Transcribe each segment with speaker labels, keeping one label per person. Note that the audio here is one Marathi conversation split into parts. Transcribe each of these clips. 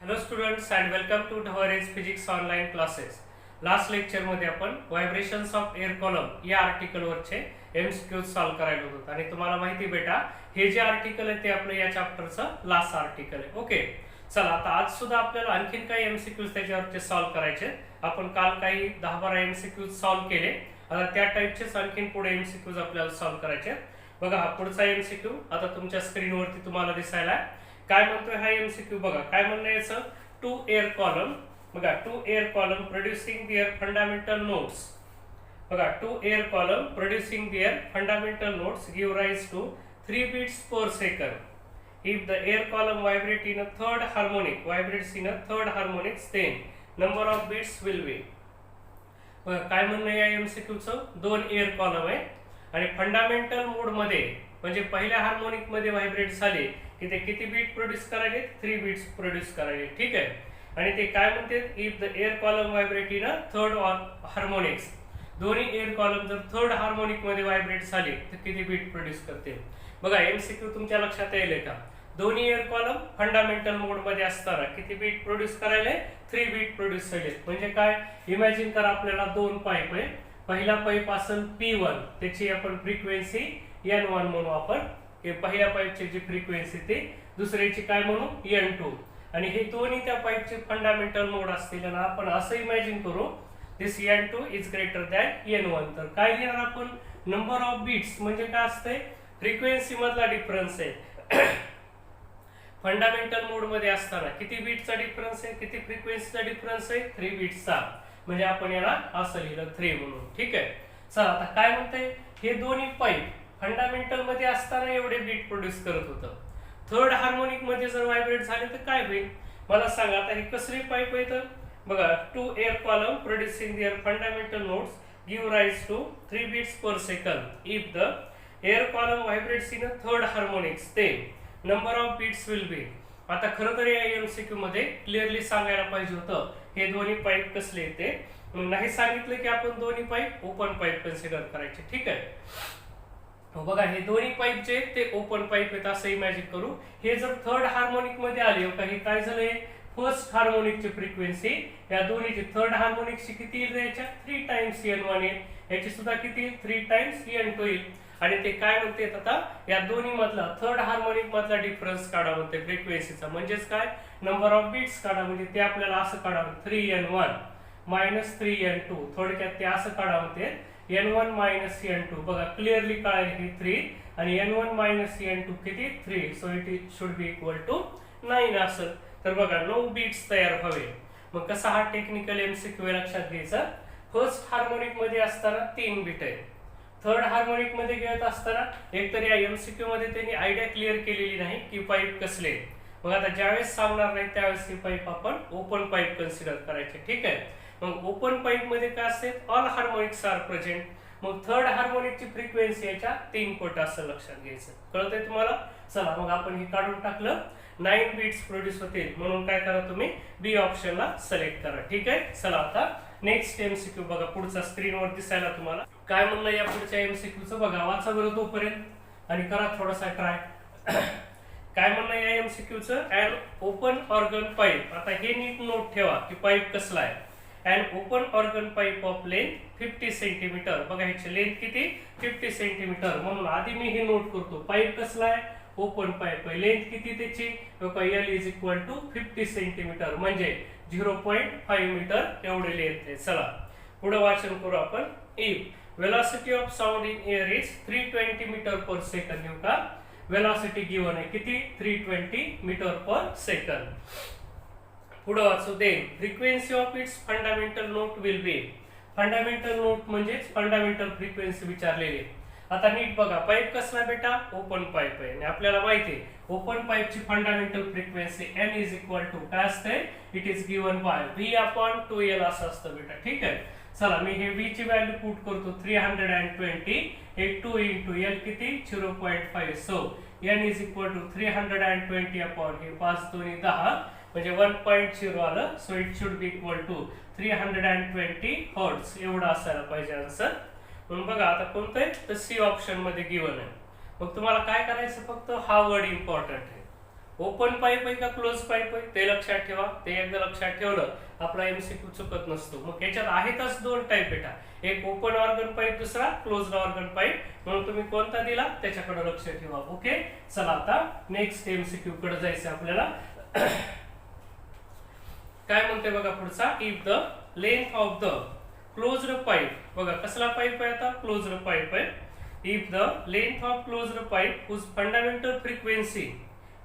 Speaker 1: Hello students and welcome to Dhavarej physics online classes. Last लेक्चरमध्ये आपण व्हायब्रेशन्स ऑफ एअर कॉलम या आर्टिकलवरचे एमसीक्यूज सॉल्व्ह करायला होतो आणि तुम्हाला माहिती बेटा हे जे आर्टिकल आहे ते आपलं या चॅप्टरचं लास्ट आर्टिकल आहे. ओके, चला आता आज सुद्धा आपल्याला आणखीन काही एमसीक्यूज त्याच्यावरचे सॉल्व्ह करायचे. आपण काल काही 10-12 एमसीक्यूज सॉल्व्ह केले. आता त्या टाईपचेच आणखीन पुढे एमसीक्यूज आपल्याला सॉल्व्ह करायचे. बघा हा पुढचा एमसीक्यू आता तुमच्या स्क्रीनवरती तुम्हाला दिसायला आहे. काय म्हणतोय हा एमसीक्यू बघा. काय म्हणणं याचं, टू एअर कॉलम बघा, two air column producing their fundamental notes बघा, two air column producing their fundamental notes give rise to 3 beats per second. If the air column vibrates in a third harmonics, then number of beats will be. बघा काय म्हणणं या एमसीक्यूचं, दोन एअर कॉलम आहे आणि फंडामेंटल मोड मध्ये म्हणजे पहिल्या हार्मोनिक मध्ये व्हायब्रेट झाले की ते किती बीट प्रोड्यूस करायचे, 3 बीट्स प्रोड्यूस करायचे. ठीक आहे. आणि ते काय म्हणते, if the air column vibrate in a third harmonics, दोन्ही एअर कॉलम जर थर्ड हार्मोनिक मध्ये व्हायब्रेट झाले तर किती बीट प्रोड्यूस करते. बघा एमसीक्यू तुमच्या लक्षात येईल का, दोन्ही एअर कॉलम फंडामेंटल मोड मध्ये असताना किती बीट प्रोड्यूस करायले, 3 बीट प्रोड्यूस झाले. म्हणजे काय, इमॅजिन करा आपल्याला दोन पाईप आहे. पहिला पाईप असेल P1, त्याची आपण फ्रिक्वेन्सी N1 म्हणू आपण, हे पहिल्या पाईपची जी फ्रिक्वेन्सी ते, दुसऱ्याची काय म्हणू N2. आणि हे दोन्ही त्या पाईपचे फंडामेंटल मोड असतील आणि आपण असं इमॅजिन करू दिस N2 is greater than N1. तर काय लिहिणार आपण, नंबर ऑफ बीट्स म्हणजे काय असते, फ्रिक्वेन्सी मधला डिफरन्स आहे. फंडामेंटल मोड मध्ये असताना किती बीटचा डिफरन्स आहे, किती फ्रिक्वेन्सीचा डिफरन्स आहे, 3 बीट्सचा. म्हणजे आपण याला असं लिहिलं 3 म्हणून. ठीक आहे. चला आता काय म्हणतंय, हे दोन्ही पाईप फंडामेंटल मध्ये असताना एवढे बीट प्रोड्यूस करत होतं. थर्ड हार्मोनिक मध्ये जर व्हायब्रेट झाले तर काय होईल मला सांगा. आता हे कसली पाईप आहे तर बघा, two air column producing their fundamental notes give rise to 3 beats per second. If the air column vibrates in a third harmonics, then number of beats will be. आता खरं तर या एमसीक्यू मध्ये क्लिअरली सांगायला पाहिजे होतं हे दोन्ही पाईप कसले येते. नाही सांगितलं की आपण दोन्ही पाईप ओपन पाईप कन्सिडर करायचे. ठीक आहे. बघा हे दोन्ही पाईप जे ते ओपन पाईप आहेत असं इमॅजिन करू. हे जर थर्ड हार्मोनिक मध्ये आले का, हे काय झालंय, फर्स्ट हार्मोनिकची फ्रिक्वेन्सी या दोन्हीची थर्ड हार्मोनिकची किती येईल, याच्या 3 times N1 येईल, याची सुद्धा किती 3 times N2 येईल. आणि ते काय म्हणते आता, या दोन्ही मधला थर्ड हार्मोनिक मधला डिफरन्स काढा म्हणते फ्रिक्वेन्सीचा. म्हणजेच काय, नंबर ऑफ बीट्स काढा. म्हणजे ते आपल्याला असं काढा, 3N1 मायनस 3N2. थोडक्यात ते असं काढा म्हणते, N1 मायनस N2. बघा क्लिअरली काय आहे, 3 आणि N1 मायनस N2 किती 3. So it should be equal to 9 असेल. तर बघा 9 बीट्स तयार व्हावे. मग कसा हा टेक्निकल एमसीक्यू लक्षात घ्यायचा, फर्स्ट हार्मोनिक मध्ये असताना 3 बीट आहे, थर्ड हार्मोनिक मध्ये घेत असताना एकतर या एमसीक्यू मध्ये त्यांनी आयडिया क्लिअर केलेली नाही की पाईप कसले. मग आता ज्यावेळेस सांगणार नाही त्यावेळेस ही पाईप आपण ओपन पाईप कन्सिडर करायचे. ठीक आहे. मग ओपन पाईप मध्ये काय असते, ऑल हार्मोनिक्स आर प्रेझेंट. मग थर्ड हार्मोनिकची फ्रिक्वेन्सी याच्या 3 पट असं लक्षात घ्यायचं. कळतंय तुम्हाला. चला मग आपण हे काढून टाकलं, 9 बीट्स प्रोड्यूस होतील. म्हणून काय करा, तुम्ही बी ऑप्शनला सिलेक्ट करा. ठीक आहे. चला आता नेक्स्ट एमसीक्यू बघा, पुढचा स्क्रीनवर दिसायला तुम्हाला काय म्हणलं या पुढच्या एमसीक्यूचं. बघा वाचा बरं तोपर्यंत आणि करा थोडासा ट्राय. काय म्हणणं या एमसीक्यूचं, अँड ओपन ऑर्गन पाईप. आता हे नीट नोट ठेवा की पाईप कसला आहे. And open organ pipe of length 50 centimetre. बघा ह्याची लेंथ किती, 50 सेंटीमीटर. म्हणून आधी मी हे नोट करतो, पाईप कसला आहे, ओपन पाईप आहे. लेंथ किती त्याची, L is equal to 50 centimetre म्हणजे 0.5 मीटर एवढे लेंथ आहे. चला पुढे वाचन करू आपण. If velocity of sound in air is 320 metre per second. येऊ का, वेलोसिटी गिवन आहे किती, 320 मीटर पर सेकंड. पुढे वाचू, then frequency of its fundamental note will be. Fundamental note म्हणजेच फंडामेंटल फ्रिक्वेन्सी विचारलेली. आता नीट बघा, पाईप कसला बेटा, ओपन पाईप आहे आणि आपल्याला माहिती आहे ओपन पाईपची fundamental frequency N is equal to काय असते, it is given by V/2L असं असतं बेटा. ठीक आहे. चला मी हे V ची व्हॅल्यू पुट करतो, 320 हे 2 इंटू L किती 0.5. So N is equal to 320 upon हे 5 2 10 म्हणजे 1.0 आलं. So it should be equal to 320 hertz एवढा असायला पाहिजे आन्सर. म्हणून बघा आता कोणतं आहे तर सी ऑप्शन मध्ये गिवन आहे. मग तुम्हाला काय करायचं, फक्त हा वर्ड इम्पॉर्टंट आहे. ओपन पाईप आहे का क्लोज पाईप आहे ते लक्षात ठेवा. ते एकदा लक्षात ठेवलं आपला एमसीक्यू चुकत नसतो. मग याच्यात आहेतच दोन टाईप बेटा, एक ओपन ऑर्गन पाईप, दुसरा क्लोज्ड ऑर्गन पाईप. म्हणून तुम्ही कोणता दिला त्याच्याकडे लक्ष ठेवा. ओके, चला आता नेक्स्ट एमसीक्यू कडे जायचं आपल्याला. काय म्हणते बघा पुढचा, if the length of the closed pipe, बघा कसला पाईप आहे आता, क्लोज्ड पाईप आहे. If the length of closed pipe whose fundamental frequency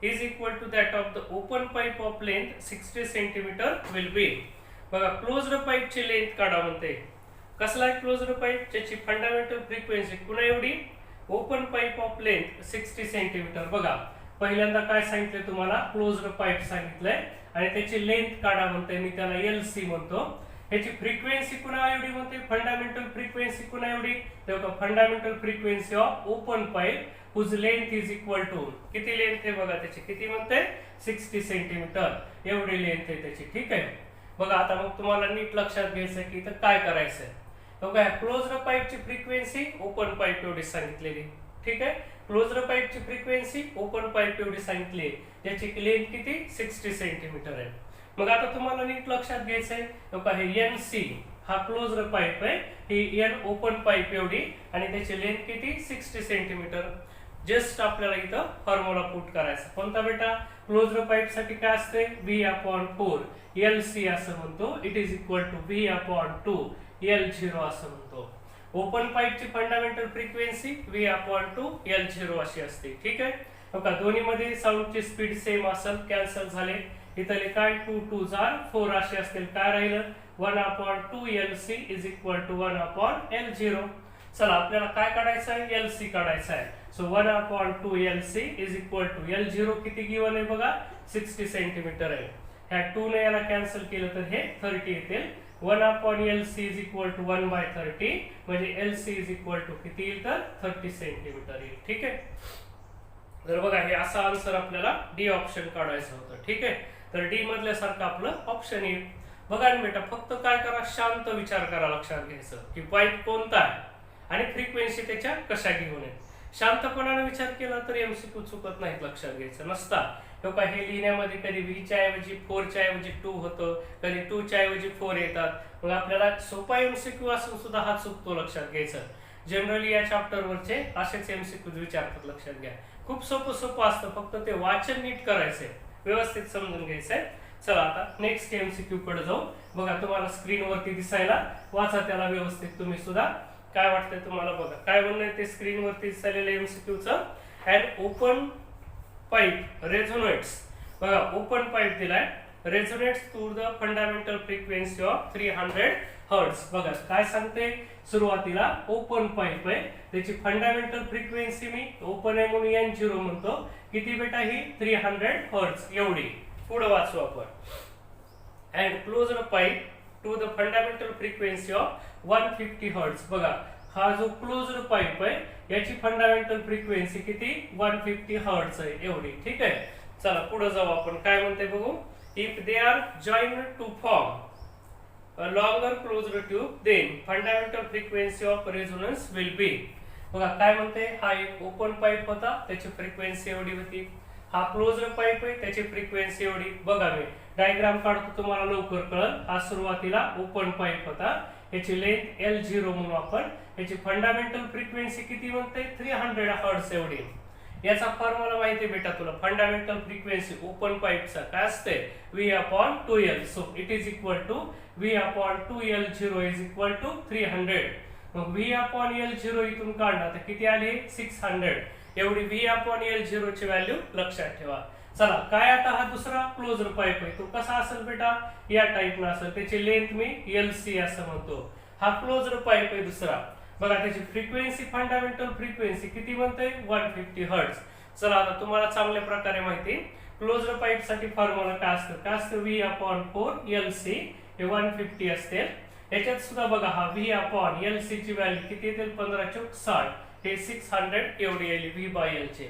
Speaker 1: is equal to that of the open pipe of length 60 cm will be. बघा क्लोज्ड पाईपची लेंथ काढा म्हणते. कसला आहे क्लोज्ड पाईप, ज्याची फंडामेंटल फ्रिक्वेन्सी कुणा एवढी, open pipe of length 60 centimetre. बघा पहिल्यांदा काय सांगितलं तुम्हाला, क्लोज्ड पाईप सांगितलंय आणि त्याची लेंथ काढा म्हणते, मी त्याला LC म्हणतो. ह्याची फ्रिक्वेन्सी कुणा एवढी म्हणते, फंडामेंटल फ्रिक्वेन्सी कुणा एवढी, तेव्हा fundamental frequency of open pipe whose length is equal to, किती लेंथ आहे बघा त्याची, किती म्हणते 60 सेंटीमीटर एवढी लेंथ आहे त्याची. ठीक आहे, बघा आता मग तुम्हाला नीट लक्षात घ्यायचं की इथं काय करायचंय. बघा क्लोज्ड पाईपची फ्रिक्वेन्सी ओपन पाईप एवढी सांगितलेली. ठीक आहे, क्लोज्ड पाईपची फ्रिक्वेन्सी ओपन पाईप एवढी सांगितली, ज्याची लेंथ किती 60 सेंटीमीटर आहे. मग आता तुम्हाला नीट लक्षात घ्यायचंय, बघा हे NC हा क्लोज्ड पाईप आहे, ही N ओपन पाईप एवढी आणि त्याची लेंथ किती 60 सेंटीमीटर. जस्ट आपल्याला इथं फॉर्म्युला पुट करायचा. कोणता बेटा, क्लोज्ड पाईप साठी काय असते, V/4 LC असं म्हणतो. It is equal to V/2 L0 असं म्हणतो. ओपन पाईपची फंडामेंटल फ्रिक्वेन्सी V/2 L0 अशी असते. ठीक आहे, बघा दोन्ही मध्ये साऊंडची स्पीड सेम असेल, कॅन्सल झाले. इथले काय 2 2 4 असे असतील, काय राहिलं 1/2 LC is equal to 1/L0. चला आपल्याला काय काढायचं आहे, LC काढायचं आहे. So 1/2 LC is equal to L0 किती गिवन आहे बघा 60 सेंटीमीटर आहे. ह्या 2 ने याला कॅन्सल केलं तर हे 30 येतील. 1/LC इज इक्वल टू 1/30 म्हणजे LC इज इक्वल टू किती येईल तर 30 सेंटीमीटर येईल. ठीक आहे, तर बघा हे असा आन्सर आपल्याला डी ऑप्शन काढायचं होतं. ठीक आहे, तर डी मधल्यासारखं आपलं ऑप्शन येईल. बघा ना बेटा, फक्त काय करा, शांत विचार करा, लक्षात घ्यायचं की पाईप कोणता आहे आणि फ्रिक्वेन्सी त्याच्या कशा घेऊन आहेत. शांतपणाने विचार केला तर एमसीक्यू चुकत नाहीत, लक्षात घ्यायचं नसता. किंवा हे लिहिण्यामध्ये कधी व्हीच्या ऐवजी 4च्या ऐवजी 2 होतं, कधी 2च्या ऐवजी 4 येतात. मग आपल्याला सोपा एमसीक्यू असून सुद्धा हा चुकतो, लक्षात घ्यायचं. जनरली या चॅप्टरवरचे असेच एमसीक्यू विचारतात, लक्षात घ्या. खूप सोपं असतं, फक्त ते वाचन नीट करायचंय, व्यवस्थित समजून घ्यायचंय. चला आता नेक्स्ट एमसीक्यू कडे जाऊ. बघा तुम्हाला स्क्रीनवरती दिसायला, वाचा त्याला व्यवस्थित तुम्ही सुद्धा. काय वाटतंय तुम्हाला, बघा काय म्हणणं ते स्क्रीनवरती दिसलेलं एमसीक्यूचं. अँड ओपन पाईप रेझोनेट्स, बघा ओपन पाईप दिलाय, resonates to the fundamental frequency of 300 hertz. बघा काय सांगते, सुरुवातीला ओपन पाईप आहे, त्याची फंडामेंटल फ्रिक्वेन्सी मी ओपन आहे म्हणून N0 म्हणतो. किती बेटा ही 300 हर्ट्ज एवढी. पुढे वाचू आपण. And closed pipe to the fundamental frequency of 150 hertz. बघा हा जो क्लोज्ड पाईप आहे याची फंडामेंटल फ्रिक्वेन्सी किती 150 हर्ट्ज आहे एवढी. ठीक आहे, चला पुढे जाऊ आपण. काय म्हणते बघू. If they are joined to form a longer closed tube then fundamental frequency of resonance will be. बघा काय म्हणते, हा एक ओपन पाईप होता, त्याची फ्रिक्वेन्सी एवढी होती. हा क्लोज्ड पाईप आहे, त्याची फ्रिक्वेन्सी एवढी. बघा मी डायग्राम काढतो, तुम्हाला लवकर कळल. हा सुरुवातीला ओपन पाईप होता, याची लेंथ L0 म्हणून आपण. याची फंडामेंटल फ्रिक्वेन्सी किती म्हणते 300 हर्ट्ज एवढी. याचा फॉर्म्युला माहिती बेटा तुला, फंडामेंटल फ्रिक्वेन्सी ओपन पाईपचा काय असते V/2L. So it is equal to V/2L0 is equal to 300. मग V/L0 इथून काढला तर किती आली 600 एवढी V/L0 ची व्हॅल्यू लक्षात ठेवा. चला काय आता हा दुसरा क्लोज्ड पाईप आहे, तो कसा असेल बेटा या टाइप न असेल. त्याची लेंथ मी LC असं म्हणतो. हा क्लोज्ड पाईप आहे दुसरा. बघा त्याची फ्रिक्वेन्सी फंडामेंटल फ्रिक्वेन्सी किती म्हणते 150 हर्ट्ज. चला आता तुम्हाला चांगल्या प्रकारे माहिती, क्लोज्ड पाईप साठी फॉर्म्युला काय असतं V/4 LC हे 150 असते. याच्यात सुद्धा बघा हा V/LC ची व्हॅल्यू किती येते 15 × 60 हे 600 एवढी येईल V/L चे.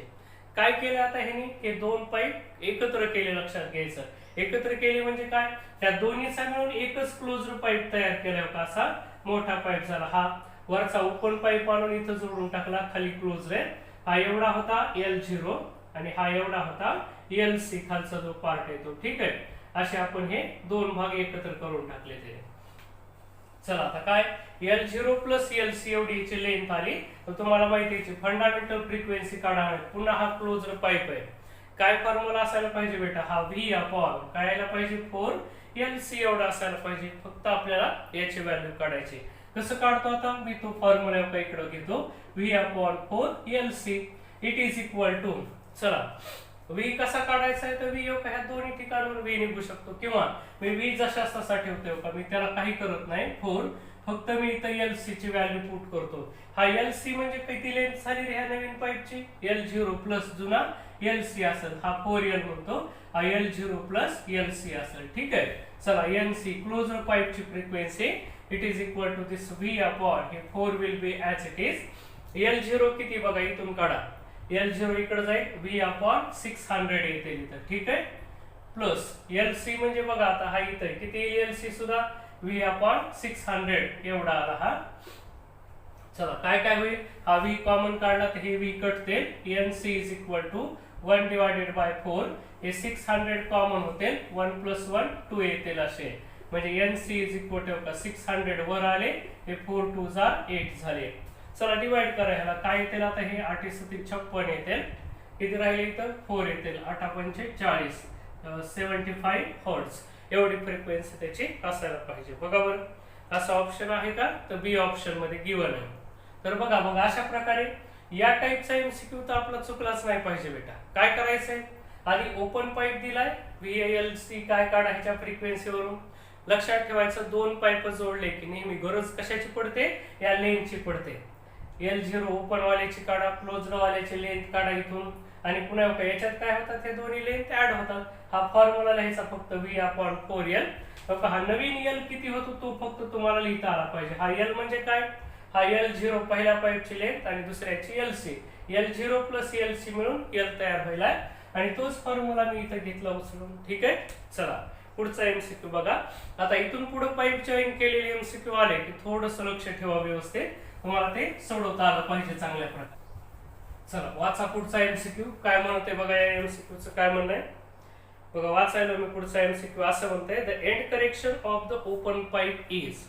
Speaker 1: काय केलं आता ह्यांनी, हे दोन पाईप एकत्र केले, लक्षात घ्यायचं. एकत्र केले म्हणजे काय, त्या दोन्हीचा मिळून एकच क्लोज्ड पाईप तयार केला होता, असा मोठा पाईप झाला. हा वरचा ओपन पाईप आणून इथं जोडून टाकला, खाली क्लोज्ड आहे. हा एवढा होता L0 आणि हा एवढा होता LC खालचा जो पार्ट आहे तो. ठीक आहे, असे आपण हे दोन भाग एकत्र करून टाकले ते. चला आता काय L0 प्लस LC एवढी याची लेंथ आली. तर तुम्हाला माहिती आहे फंडामेंटल फ्रिक्वेन्सी काढा. पुन्हा हा क्लोज्ड पाईप आहे. काय फॉर्म्युला असायला पाहिजे बेटा, हा V अपॉन काय यायला पाहिजे 4LC एवढा असायला पाहिजे. फक्त आपल्याला याची व्हॅल्यू काढायची. कसं काढतो आता मी तो फॉर्म्युला इकडे घेतो. V upon 4LC it is equal to, चला V कसा काढायचा आहे तर V ह्या दोन्ही ठिकाणावर V निघू शकतो, किंवा मी V जसा तसा ठेवतोय का, मी त्याला काही करत नाही 4, फक्त मी इथं LC ची व्हॅल्यू पुट करतो. हा LC म्हणजे किती लेंथ झाली रे ह्या नवीन पाईपची, L0 प्लस जुना LC असेल, हा 4L म्हणतो, हा L0 प्लस LC असेल. ठीक आहे, चला NC क्लोज्ड पाईपची frequency it is equal to this V upon हे 4 will be as it is. L0 किती बघा इथून काढा, L0 इकडे जाईल V अपॉन 600 येते इथं. ठीक आहे, प्लस LC म्हणजे बघा आता हा इथं किती येईल LC सुद्धा V अपॉन 600 एवढा आला हा. चला काय काय होईल, हा V कॉमन काढला तर हे V कटते. NC is equal to 1 divided by 4, हे 600 कॉमन होते, 1 प्लस 1 2 येतील असे. म्हणजे NC इज इक्वल टू 600 वर आले, हे 4 2 8 झाले. चला डिवाइड करा ह्याला काय येतील आता, हे 8 7 56 येतील. किती राहिले इथं 4 येतील, 8 पंचे 40, 75 हर्ट्झ एवढी फ्रिक्वेन्सी त्याची असायला पाहिजे. बघा बरं असा ऑप्शन आहे का, तर बी ऑप्शन मध्ये गिवन आहे. तर बघा मग अशा प्रकारे या टाईपचा MCQ तर आपला चुकलाच नाही पाहिजे बेटा. काय करायचंय, आधी ओपन पाईप दिलाय, VLC काय काढायच्या फ्रिक्वेन्सीवरून. लक्षात ठेवायचं दोन पाईप जोडले की नेहमी गरज कशाची पडते, या लेंथची पडते. L0 ओपन वाल्याची काढा, क्लोज्ड वाल्याची लेंथ काढा इथून, आणि पुन्हा याच्यात काय होतात, हे दोन्ही लेंथ ऍड होतात. हा फॉर्म्युला लिहायचा फक्त V अपॉन 4L. हा नवीन L किती होतो तो फक्त तुम्हाला लिहिता आला पाहिजे. हा L म्हणजे काय, हा L0 पहिल्या पाईपची लेंथ आणि दुसऱ्याची LC. L0 प्लस LC मिळून L तयार व्हायला, आणि तोच फॉर्म्युला मी इथं घेतला उचलून. ठीक आहे, चला पुढचा MCQ बघा. आता इथून पुढे पाईप जॉईन केलेले MCQ आले की थोडस लक्ष ठेवा व्यवस्थित, तुम्हाला ते सोडवता आलं पाहिजे चांगल्या प्रकारे. चला वाचा पुढचा MCQ काय म्हणते बघा. या MCQ चं काय म्हणणं आहे बघा, वाचायला मी पुढचा MCQ असं म्हणतंय, the end correction of the open pipe is.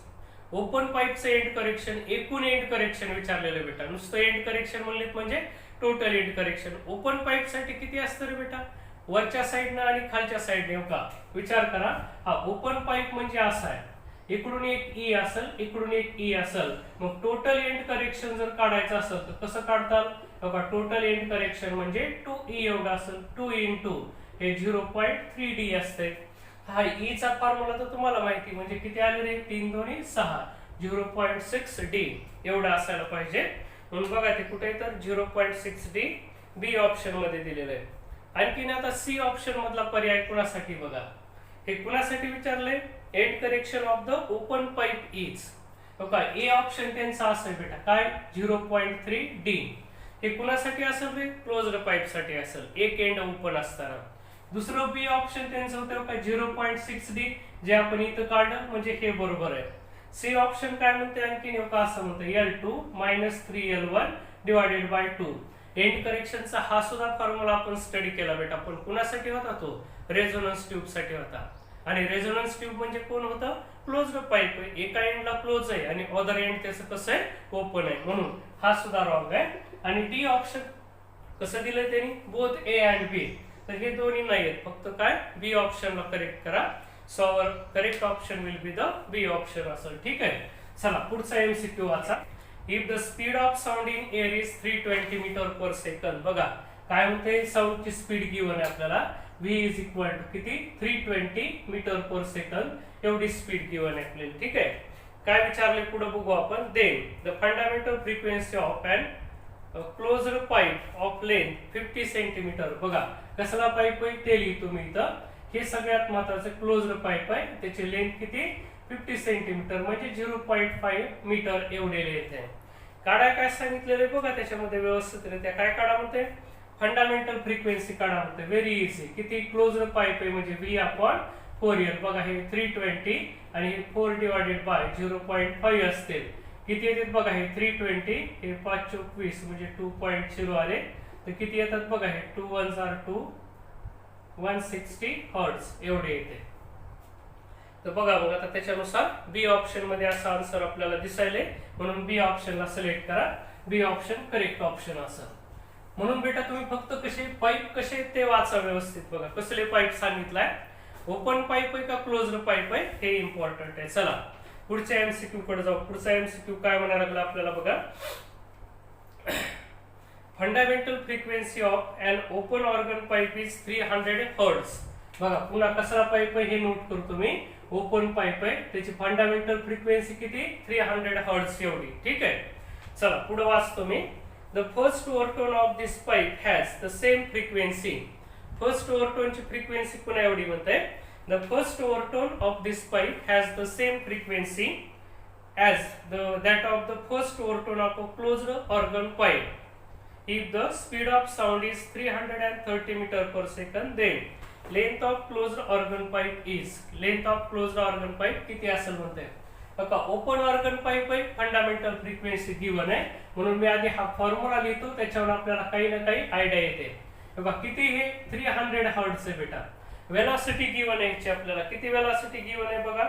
Speaker 1: Open पाईपचं एंड करेक्शन, एकूण एंड करेक्शन विचारलेलं बेटा. नुसतं एंड करेक्शन म्हणले म्हणजे total end correction. Open pipe साठी किती असतं रे बेटा, वरच्या साईडनं आणि खालच्या साईडने. का विचार करा, हा ओपन पाईप म्हणजे असा आहे, इकडून एक E असेल, इकडून एक E असेल. मग टोटल एंड करेक्शन जर काढायचं असेल तर कसं काढतात बघा. टोटल एंड करेक्शन म्हणजे 2E एवढा असेल, 2 इंटू हे 0.3D असते. हा E चा फॉर्म्युला तर तुम्हाला माहिती, म्हणजे किती आले रे, 3 2 6, 0.6D एवढा असायला पाहिजे. म्हणून बघा ते कुठे तर 0.6D बी ऑप्शन मध्ये दिलेलं आहे. आणखीन आता C ऑप्शन मधला पर्याय कुणासाठी बघा, हे कुणासाठी विचारलंय, end correction of the open pipe is. बघा ए ऑप्शन त्यांचा असेल बेटा काय 0.3D. हे कुणासाठी असेल रे, क्लोज्ड पाईप साठी असेल, एक एंड ओपन असताना. दुसरं बी ऑप्शन त्यांचं होतं काय 0.6D, जे आपण इथं काढलं म्हणजे हे बरोबर आहे. सी ऑप्शन काय म्हणते आणखीन असं म्हणतं L2 minus 3L1 divided by 2. End करेक्शनचा हा सुद्धा फॉर्म्युला आपण स्टडी केला बेटा, पण कुणासाठी होता तो, रेझोनन्स ट्यूब साठी होता. आणि रेझोनन्स ट्यूब म्हणजे कोण होतं, क्लोज्ड पाईप आहे, एका एंडला क्लोज आहे आणि अदर एंड त्याचं कसं आहे, ओपन आहे, म्हणून हा सुद्धा रॉंग आहे. आणि डी ऑप्शन कसं दिलंय त्यांनी, बोथ ए अँड बी, तर हे दोन्ही नाही आहेत, फक्त काय बी ऑप्शनला करेक्ट करा. So our correct option will be the B option असेल. ठीक आहे, चला पुढचा MCQ वाचा. If the speed of sound in air is 320 metre per second. बघा काय म्हणते, साऊंडची स्पीड गिवन आहे आपल्याला, v इज इक्वल टू किती 320 मीटर पर सेकंड एवढी स्पीड गिवन आहे आपल्याला. ठीक आहे, काय विचारले पुढे बघू आपण. Then the fundamental frequency of an closed pipe of length 50 centimetre. बघा कसला पाईप आहे ते लिहितो मी इथं. हे सगळ्यात महत्वाचं क्लोज्ड पाईप आहे, त्याची लेंथ किती 50 सेंटीमीटर म्हणजे 0.5 मीटर एवढे लेंथ आहे. काढा काय सांगितलेलं बघा त्याच्यामध्ये व्यवस्थितरित्या काय काढा म्हणते, फंडामेंटल फ्रिक्वेन्सी काढा म्हणते. व्हेरी इझी, किती क्लोज्ड पाईप आहे म्हणजे V अपॉन 4L. बघा हे 320 आणि हे 4 डिवायडेड बाय 0.5 असते. किती येतात बघा, हे 320 हे 5 चौक 20 म्हणजे 2.0 आले. तर किती येतात बघा, हे 2 1s are 2, 160 हर्ट्झ एवढे येते. तर बघा मग आता त्याच्यानुसार बी ऑप्शन मध्ये असा आन्सर आपल्याला दिसायले, म्हणून बी ऑप्शनला सिलेक्ट करा. बी ऑप्शन करेक्ट ऑप्शन असेल. म्हणून बेटा तुम्ही फक्त कसे पाईप कसे ते वाचा व्यवस्थित. बघा कसले पाईप सांगितलाय, ओपन पाईप आहे का क्लोज्ड पाईप आहे हे इम्पॉर्टंट आहे. चला पुढच्या एमसीक्यू कडे जाऊ. पुढचा एमसीक्यू काय म्हणायला लागला आपल्याला बघा, fundamental frequency of an open organ pipe is 300 hertz. बघा पुन्हा कसला पाईप आहे हे नोट करतो मी. ओपन पाईप आहे, त्याची फंडामेंटल फ्रिक्वेन्सी किती, 300 हर्ट्झ एवढी. ठीक आहे. चला पुढे वाचतो मी. The first overtone of this pipe has the same frequency. First ओव्हरटोनची फ्रिक्वेन्सी पुन्हा एवढी म्हणते. The first overtone of this pipe has the same frequency as that of the first overtone of a closed organ pipe. If the speed of sound is 330 meter per second, then length of closed organ pipe is, length of closed organ pipe किती असेल म्हणते. बघा ओपन ऑर्गन पाईप आहे, फंडामेंटल फ्रिक्वेन्सी गिवन आहे, म्हणून मी आधी हा फॉर्म्युला लिहितो, त्याच्यावर आपल्याला काही ना काही आयडिया येते. बघा किती हे 300 हर्ट्झ आहे बेटा. वेलॉसिटी गिवन आहे याची आपल्याला. किती वेलॉसिटी गिवन आहे बघा,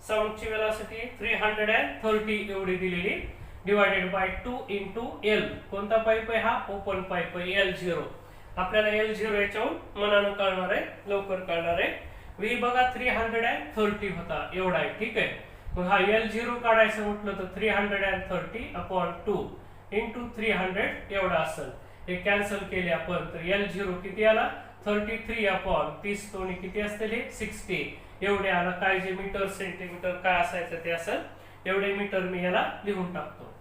Speaker 1: साऊंडची वेलॉसिटी 330 एवढी दिलेली, डिवायडेड बाय 2 इंटू एल. कोणता पाईप आहे हा, ओपन पाईप आहे, L0. आपल्याला L0 याच्याहून मनानं कळणार आहे, लवकर कळणार आहे. व्ही बघा 330 होता एवढा आहे. ठीक आहे. मग हा L0 काढायचं म्हटलं तर 330 अपॉन 2 इंटू 300 एवढा असेल. हे कॅन्सल केले आपण तर L0 किती आला, 33 अपॉन 30 दोन्ही किती असतील हे 60 एवढे आला. काय जे मीटर सेंटीमीटर काय असायचं ते असेल, एवढे मीटर मी याला लिहून टाकतो.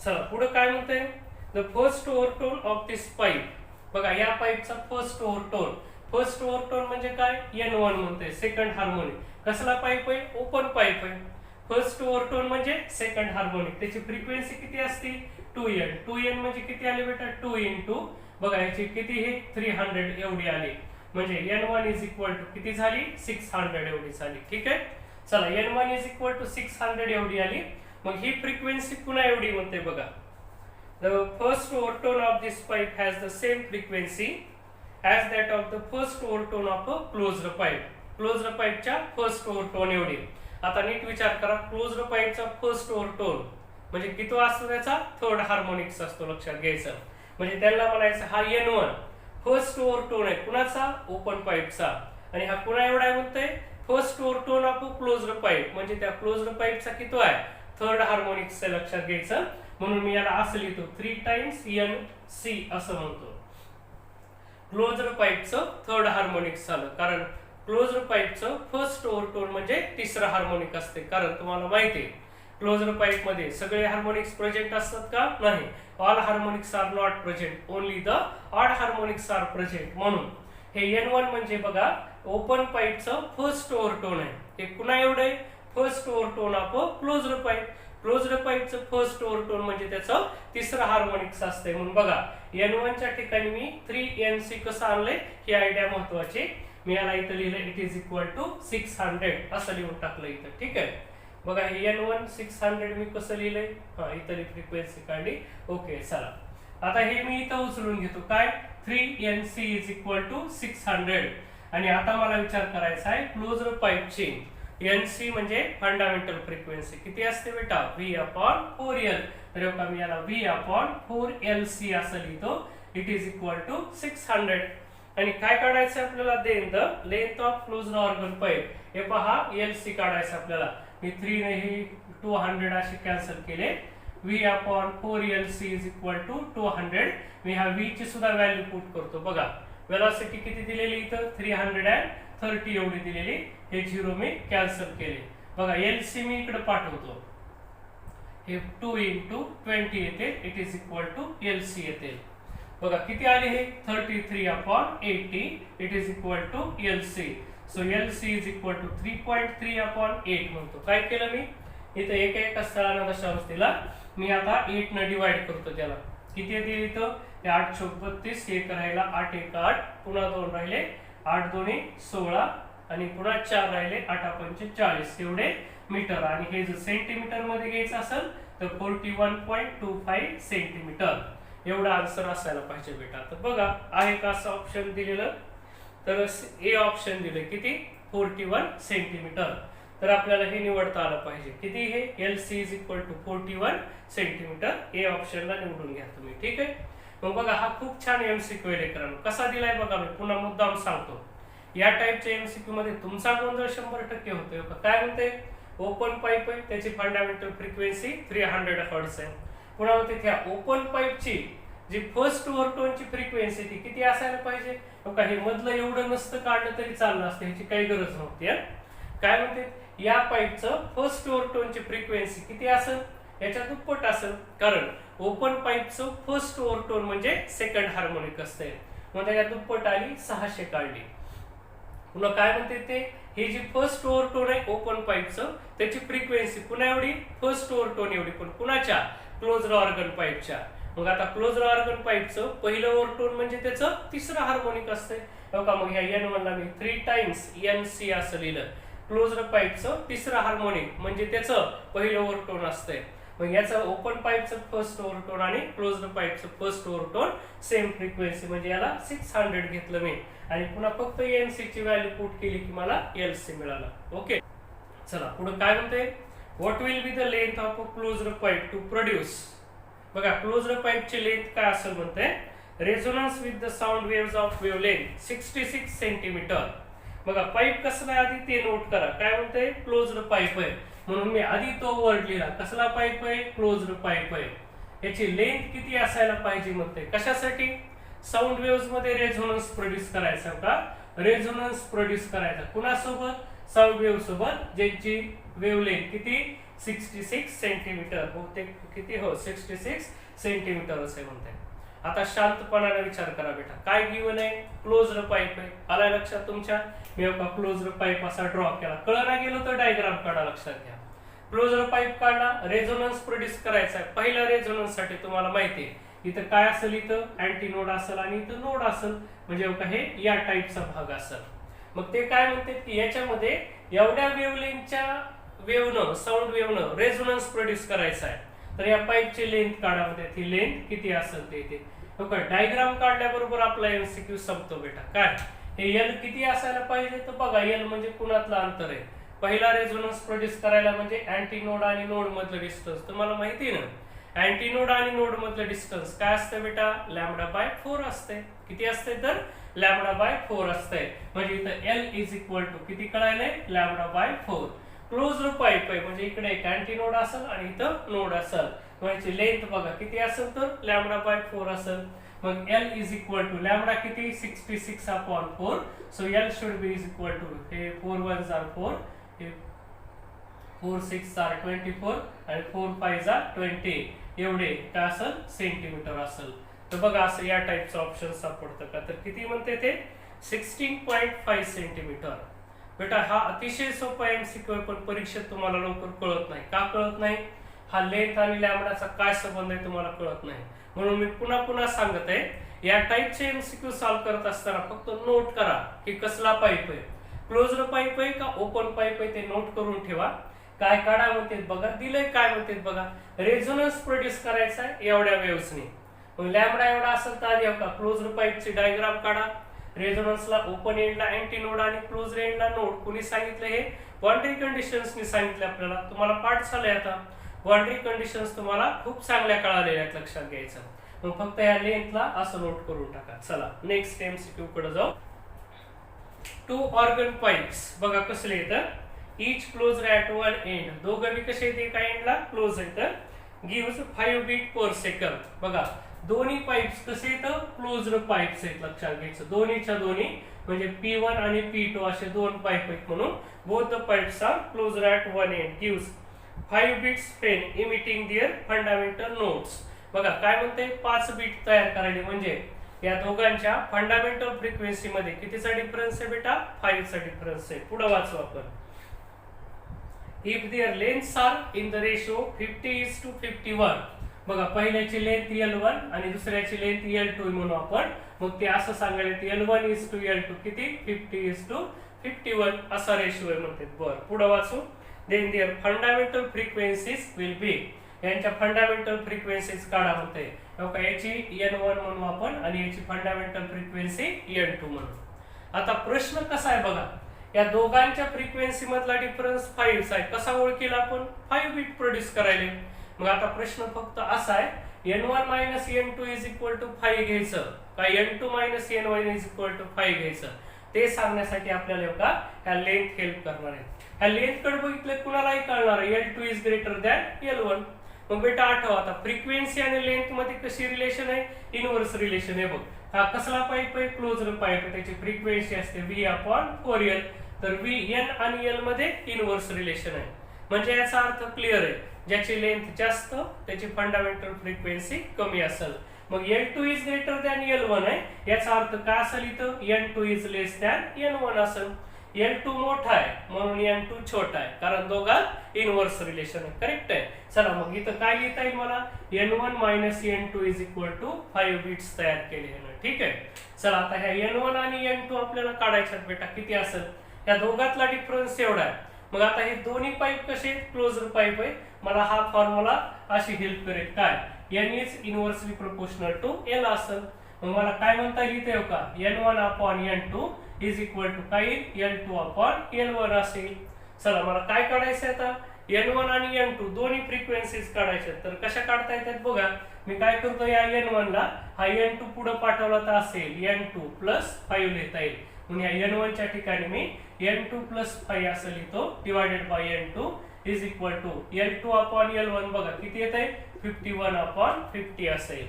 Speaker 1: चला पुढे काय म्हणते, the first overtone of this pipe. बघा या पाईपचा फर्स्ट ओव्हरटोन. फर्स्ट ओव्हरटोन म्हणजे काय, N1 म्हणते, सेकंड हार्मोनिक. कसला पाईप आहे, ओपन पाईप आहे. फर्स्ट ओव्हरटोन म्हणजे सेकंड हार्मोनिक. त्याची फ्रिक्वेन्सी किती असते, 2N. 2N म्हणजे किती आले बेटा, 2 इंटू बघा याची किती हे 300 एवढी आली, म्हणजे N1 इज इक्वल टू किती झाली, 600 एवढी झाली. ठीक आहे. चला N1 इज इक्वल टू 600 एवढी आली. मग ही फ्रिक्वेन्सी पुन्हा एवढी म्हणते बघा, the first overtone of this pipe has the same frequency as that of the first overtone of a closed pipe. Closed पाईपच्या फर्स्ट ओव्हरटोन एवढी. आता नीट विचार करा, क्लोज्ड पाईपचा फर्स्ट ओव्हरटोन म्हणजे किती असतो, त्याचा थर्ड हार्मोनिक्स असतो, लक्षात घ्यायचं. म्हणजे त्याला म्हणायचं हा N1 फर्स्ट ओव्हरटोन आहे कुणाचा, ओपन पाईपचा, आणि हा पुन्हा एवढा आहे म्हणतोय first overtone of closed pipe, म्हणजे त्या क्लोज्ड पाईपचा किती आहे, थर्ड हार्मोनिक्स लक्षात घ्यायचं. म्हणून मी याला असं लिहितो 3 टाइम्स NC असं म्हणतो. क्लोज्ड पाईपचं थर्ड हार्मोनिक्स झालं, कारण क्लोज्ड पाईपचं फर्स्ट ओव्हरटोन म्हणजे तिसरं हार्मोनिक असते. कारण तुम्हाला माहिती आहे क्लोज्ड पाईप मध्ये सगळे हार्मोनिक्स प्रेझेंट असतात का, नाही. All harmonics are not present, only the odd harmonics are present. म्हणून हे N1 म्हणजे बघा ओपन पाईपचं फर्स्ट ओव्हरटोन आहे. हे पुन्हा एवढे first overtone of closed pipe. Closed पाईपचं फर्स्ट ओव्हरटोन म्हणजे त्याचं तिसरं हार्मोनिक्स असते. म्हणून बघा N1 च्या ठिकाणी मी 3NC कसं आणलंय ही आयडिया महत्वाची. मी याला इथं लिहिलं इट इज इक्वल टू 600 असं लिहून टाकलं इथं. ठीक आहे. बघा हे N1 600 मी कसं लिहिलंय, हा इथं फ्रिक्वेन्सी काढली. ओके चला आता हे मी इथं उचलून घेतो काय, 3NC इज इक्वल टू 600. आणि आता मला विचार करायचा आहे क्लोज्ड पाईपची NC म्हणजे फंडामेंटल फ्रिक्वेन्सी किती असते बेटा, V/4L. तर बघा मी याला V/4LC असं लिहितो. It is equal to 600. आणि काय काढायचं आपल्याला, then the length of closed organ pipe. हे पहा LC काढायचं आपल्याला. मी 3 ने ही 200 असे कॅन्सल केले. V/4LC is equal to 200. मी हा V ची सुद्धा व्हॅल्यू पुट करतो. बघा वेलॉसिटी किती दिलेली इथं 330 एवढी दिलेली. हे 0 मी कॅन्सल केले. बघा LC मी इकडे पाठवतो. हे 2 इंटू 20 येते. It is equal to LC येते. बघा किती आले हे 33/80. It is equal to LC. So LC is equal to 3.3/8 म्हणतो. काय केलं मी इथं एका स्थळाला दशांश दिला. मी आता 8 ने डिवाइड करतो त्याला. किती येते इथं, 8 चौक 32, 1 राहिला 8 1 8, पुन्हा 2 राहिले 8 2 16, आणि पुन्हा 4 राहिले 8 5 40 एवढे मीटर. आणि हे जर सेंटीमीटर मध्ये घ्यायचं असेल तर 41.25 सेंटीमीटर. एवढा आन्सर असायला पाहिजे बेटा. तर बघा आहे का असं ऑप्शन दिलेलं, तर ए ऑप्शन दिलं किती 41 सेंटीमीटर. तर आपल्याला हे निवडता आलं पाहिजे किती, हे LC is equal to 41 centimetre. A ऑप्शनला निवडून घ्या तुम्ही. ठीक आहे. मग बघा हा खूप छान MCQ आहे लेकरांनो. कसा दिलाय बघा, मी पुन्हा मुद्दाम सांगतो. या टाईपच्या MCQ मध्ये तुमचा गोंधळ 100% होतोय. काय म्हणते, ओपन पाईप आहे, त्याची फंडामेंटल फ्रिक्वेन्सी 300 हर्ट्झ आहे. पुन्हा म्हणते त्या ओपन पाईपची जी फर्स्ट ओव्हरटोनची फ्रिक्वेन्सी ती किती असायला पाहिजे. हे मधलं एवढं नसतं काढलं तरी चाललं असतं, ह्याची काही गरज नव्हती. काय म्हणते, या पाईपचं फर्स्ट ओव्हरटोनची फ्रिक्वेन्सी किती असेल, याच्या दुप्पट असेल. कारण ओपन पाईपचं फर्स्ट ओव्हरटोन म्हणजे सेकंड हार्मोनिक असते. मग त्याच्या दुप्पट आली 600 काढली. पुन्हा काय म्हणते ते, हे जी फर्स्ट ओव्हरटोन आहे ओपन पाईपचं त्याची फ्रिक्वेन्सी पुन्हा एवढी, फर्स्ट ओव्हरटोन एवढी, पण कुणाच्या, क्लोज्ड ऑर्गन पाईपच्या. मग आता क्लोज्ड ऑर्गन पाईपचं पहिलं ओव्हरटोन म्हणजे त्याचं तिसरं हार्मोनिक असते. मग ह्या N1 ला मी 3 टाइम्स NC असं लिहिलं. क्लोज्ड पाईपचं तिसरं हार्मोनिक म्हणजे त्याचं पहिलं ओव्हरटोन असतंय. मग याचं ओपन पाईपचं फर्स्ट ओव्हरटोन आणि क्लोज्ड पाईपचं फर्स्ट ओव्हरटोन सेम फ्रिक्वेन्सी, म्हणजे याला 600 घेतलं मी आणि पुन्हा फक्त NC ची व्हॅल्यू पुट केली की मला LC मिळाला. ओके, चला पुढे काय म्हणते, what will be the length of a closed pipe to produce. बघा क्लोज्ड पाईपची लेंथ काय असेल म्हणते, resonance with the sound waves of wavelength 66 centimetre. बघा पाईप कसला आहे आधी ते नोट करा. काय म्हणते, क्लोज्ड पाईप आहे म्हणून मी आधी तो वर्ड लिहिला. कसला पाईप आहे, क्लोज्ड पाईप आहे. याची लेंथ किती असायला पाहिजे म्हणते, कशासाठी, साऊंड वेव्स मध्ये रेझोनन्स प्रोड्यूस करायचा का, रेझोनन्स प्रोड्यूस करायचा कुणासोबत, साऊंड वेव्ह सोबत, ज्याची वेव्हलेंथ किती 66 सेंटीमीटर. बहुतेक किती, हो 66 सेंटीमीटर असे म्हणते. आता शांतपणाने विचार करा बेटा, काय गिवन आहे, क्लोज्ड पाईप आहे. आला लक्षात तुमच्या, मी क्लोज्ड पाईप असा ड्रॉ केला. कळना गेलो तर डायग्राम काढा, लक्षात घ्या. क्लोज्ड पाईप काढला, रेझोनन्स प्रोड्यूस करायचा आहे. पहिल्या रेझोनन्स साठी तुम्हाला माहिती आहे इथं काय असेल, इथं अँटी नोड असेल आणि इथं नोड असेल, म्हणजे हे या टाईपचा भाग असेल. मग ते काय म्हणतात की याच्यामध्ये एवढ्या वेव्हलेंथच्या वेव्हनं, साऊंड वेव्हनं रेझोनन्स प्रोड्यूस करायचा आहे. तर या पाईपची लेंथ काढा, म्हणते ती लेंथ किती असेल ते इथे. डायग्राम काढल्याबरोबर आपला MCQ संपतो बेटा. काय हे L किती असायला पाहिजे, तर बघा L म्हणजे कुणातलं अंतर आहे. पहिला रेझोनन्स प्रोड्यूस करायला म्हणजे अँटी नोड आणि नोड मधलं डिस्टन्स तुम्हाला माहिती आहे ना. अँटी नोड आणि नोड मधलं डिस्टन्स काय असतं बेटा, λ/4 असते. किती असते तर λ/4 असते. म्हणजे इथं L इज इक्वल टू किती कळायलंय, λ/4. क्लोज्ड पाईप आहे म्हणजे इकडे एक अँटी नोड असेल आणि इथं नोड असेल. म्हणजे लेंथ बघा किती असेल तर λ/4 असेल. मग L is equal to lambda किती 66/4. So L should be is equal to, हे 4 1s are 4, हे 4 6s are 24 आणि 4 5s are 20 एवढे काय असेल सेंटीमीटर असेल. तर बघा असं या टाईपचं ऑप्शन सापडतं का, तर किती म्हणते ते 16.5 सेंटीमीटर. बेटा हा अतिशय सोपा MCQ पण परीक्षेत तुम्हाला लवकर कळत नाही. का कळत नाही, हा लेंथ आणि लॅम्बडाचा काय संबंध आहे तुम्हाला कळत नाही. म्हणून मी पुन्हा पुन्हा सांगत आहे, या टाईपचे MCQ सॉल्व्ह करत असताना फक्त नोट करा की कसला पाईप आहे, क्लोज्ड पाईप आहे का ओपन पाईप आहे, ते नोट करून ठेवा. काय काढा म्हणते बघा, दिलंय काय म्हणते बघा, रेझोनन्स प्रोड्यूस करायचा आहे एवढ्या वेव्हजनी. मग लॅम्बडा एवढा असेल तर आधी का क्लोज्ड पाईपची डायग्राम काढा. रेझोनन्सला ओपन एंडला अँटी नोड आणि क्लोज्ड एंडला नोड. कुणी सांगितलं हे, बाउंड्री कंडिशन्सनी सांगितलं आपल्याला. तुम्हाला पाठ झालंय आता. बाउंड्री कंडिशन्स तुम्हाला खूप चांगल्या कळालेल्या आहेत, लक्षात घ्यायचं. मग फक्त या लेंथला असं नोट करून टाका. चला नेक्स्ट MCQ कडे जाऊ. 2 ऑर्गन पाईप्स बघा कसले येतं, each closed at one end. दोघं बी कसे येते, एका एंडला क्लोज येतं. gives 5 beat per second. बघा दोन्ही पाईप्स कसे येतं, क्लोज्ड पाईप्स आहेत, लक्षात घ्यायचं. दोन्हीच्या दोन्ही म्हणजे P1 आणि P2 असे दोन पाईप आहेत म्हणून both the pipes are closed at one end. gives 5 beats when emitting their fundamental notes. बघा काय म्हणते, 5 बीट तयार करायचे म्हणजे या दोघांच्या फंडामेंटल फ्रिक्वेन्सी मध्ये कितीचा डिफरन्स आहे बेटा, 5 चा डिफरन्स आहे. पुढे वाचू आपण. If their lengths are in the ratio 50:51. बघा पहिल्याची लेंथ L1 आणि दुसऱ्याची लेंथ L2 म्हणू आपण. मग ते असं सांगायला L1:L2 किती 50:51 असा रेशो आहे म्हणते. बरं पुढे वाचू. Then their fundamental frequencies will be. यांच्या फंडामेंटल फ्रिक्वेन्सीज काढा म्हणते. याची N1 म्हणू आपण आणि याची फंडामेंटल फ्रिक्वेन्सी N2 म्हणू. आता प्रश्न कसा आहे बघा, या दोघांच्या फ्रिक्वेन्सी मधला डिफरन्स 5 आहे. कसा ओळखेल आपण? 5 बीट प्रोड्यूस करायले. मग आता प्रश्न फक्त असा आहे, N1 - N2 = 5 घ्यायचं का N2 - N1 = 5 घ्यायचं, ते सांगण्यासाठी आपल्याला का ह्या लेंथ हेल्प करणार आहे. ह्या लेंथ कडे बघितलं कुणालाही कळणार आहे L2 is greater than L1. मग बेटा आठवा, आता फ्रिक्वेन्सी आणि लेंथ मध्ये कशी रिलेशन आहे? इनव्हर्स रिलेशन आहे बघ. हा कसला पाईप आहे? Closed pipe. त्याची फ्रिक्वेन्सी असते V/4L. तर V N आणि L मध्ये इनव्हर्स रिलेशन आहे. म्हणजे याचा अर्थ क्लिअर आहे, ज्याची लेंथ जास्त त्याची फंडामेंटल फ्रिक्वेन्सी कमी असेल. मग L2 is greater than L1 आहे, याचा अर्थ काय असेल इथं? N2 is less than N1 असेल. L2 मोठा आहे म्हणून N2 छोटा आहे, कारण दोघात इनव्हर्स रिलेशन आहे. करेक्ट आहे. चला मग इथं काय लिहिता येईल मला? N1 - N2 = 5 बिट्स तयार केले आहे. ठीक आहे. चला आता ह्या N1 आणि N2 आपल्याला काढायच्यात बेटा. किती असेल? या दोघातला डिफरन्स एवढा आहे. मग आता हे दोन्ही पाईप कसे? क्लोज्ड पाईप आहे. मला हा फॉर्म्युला अशी हेल्प करेल. काय? N is inversely proportional to L असेल. मग मला काय म्हणता येईल का? N1/N2 = काय येईल? L2/L1 असेल. चला मला काय काढायचं आता? N1 आणि N2 दोन्ही फ्रिक्वेन्सीज काढायच्या. तर कशा काढता येतात बघा. मी काय करतो, या N1 ला हा N2 पुढे पाठवला तर असेल N2 + 5 लिहिता येईल. म्हणून या N1 च्या ठिकाणी मी N2 + 5 असं लिहितो डिवायडेड बाय N2 = L2/L1. बघा किती येत आहे? 51/50 असेल.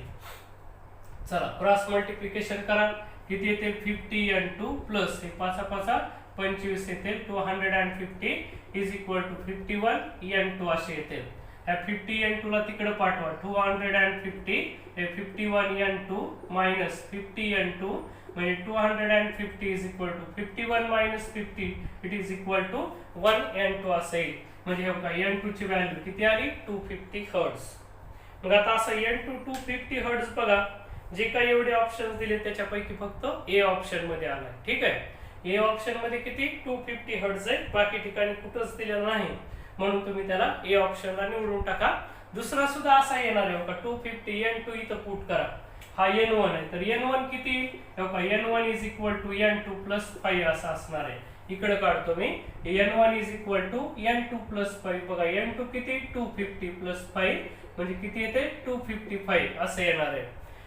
Speaker 1: चला क्रॉस मल्टिप्लिकेशन करा. किती येते? 50 N2 प्लस हे 5 25 येते 250 = 51 N2 असे येते. ह्या 50 N2 ला तिकडे पाठवा. 250 हे 51 N2 मायनस 50 N2 म्हणजे 250 = 51 - 50 = 1 N2 असेल. म्हणजे N2 ची व्हॅल्यू किती आली? 250 हर्ट्झ. मग आता असं N2 250 हर्ट्झ बघा. जे काही एवढे ऑप्शन्स दिले त्याच्यापैकी फक्त ए ऑप्शन मध्ये आलाय. ठीक आहे. ए ऑप्शन मध्ये किती? 250 हर्ट्झ आहे. बाकी ठिकाणी कुठंच दिलेलं नाही, म्हणून तुम्ही त्याला ए ऑप्शनला निवडून टाका. दुसरा सुद्धा असा येणार आहे का? 250 N2 इथं पुट करा. हा N1 आहे, तर N1 किती? N1 = N2 + 5 असं असणार आहे. इकडे काढतो मी. N1 = N2 + 5. बघा N2 किती? 250 + 5 म्हणजे किती येते? 255 असं येणार आहे.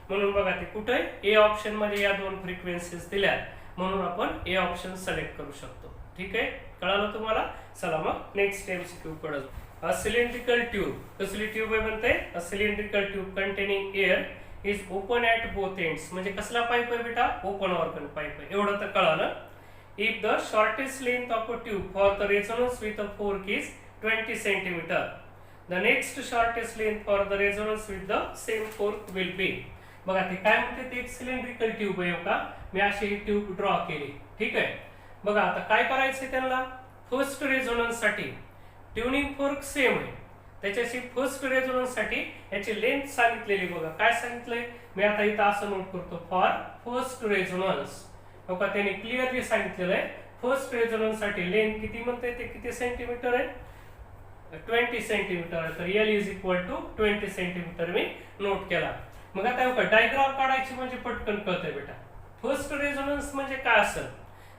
Speaker 1: म्हणून बघा ते कुठे? ए ऑप्शन मध्ये या दोन फ्रिक्वेन्सीज दिल्या, म्हणून आपण ए ऑप्शन सिलेक्ट करू शकतो. ठीक आहे. कळालं तुम्हाला? चला मग नेक्स्ट MCQ कडे. A cylindrical tube. कसली ट्यूब आहे म्हणते? A cylindrical tube containing air is open at both ends. म्हणजे कसला पाईप आहे बेटा? ओपन ऑर्गन पाईप आहे. एवढं तर कळालं. If the shortest length of a tube for the resonance with a fork is 20 cm, the next shortest length for the resonance with the same fork will be. बघा ते काय म्हणते? ते एक सिलेंड्रिकल ट्यूब आहे का? मी अशी ही ट्यूब ड्रॉ केली. ठीक आहे. बघा आता काय करायचं त्यांना? फर्स्ट रेझोनन्स साठी ट्युनिंग फोर्क सेम आहे, त्याच्याशी फर्स्ट रेझोनन्स साठी याची लेंथ सांगितलेली. बघा काय सांगितलंय? मी आता इथं असं नोट करतो, फॉर फर्स्ट रेझोनन्स. बघा त्याने क्लिअरली सांगितलेलं आहे फर्स्ट रेझोनन्स साठी लेंथ किती म्हणते? ते किती सेंटीमीटर आहे? 20 सेंटीमीटर आहे. तर L = 20 सेंटीमीटर मी नोट केला. मग आता डायग्राम काढायची म्हणजे पटकन कळतंय बेटा. फर्स्ट रेझोनन्स म्हणजे काय असेल?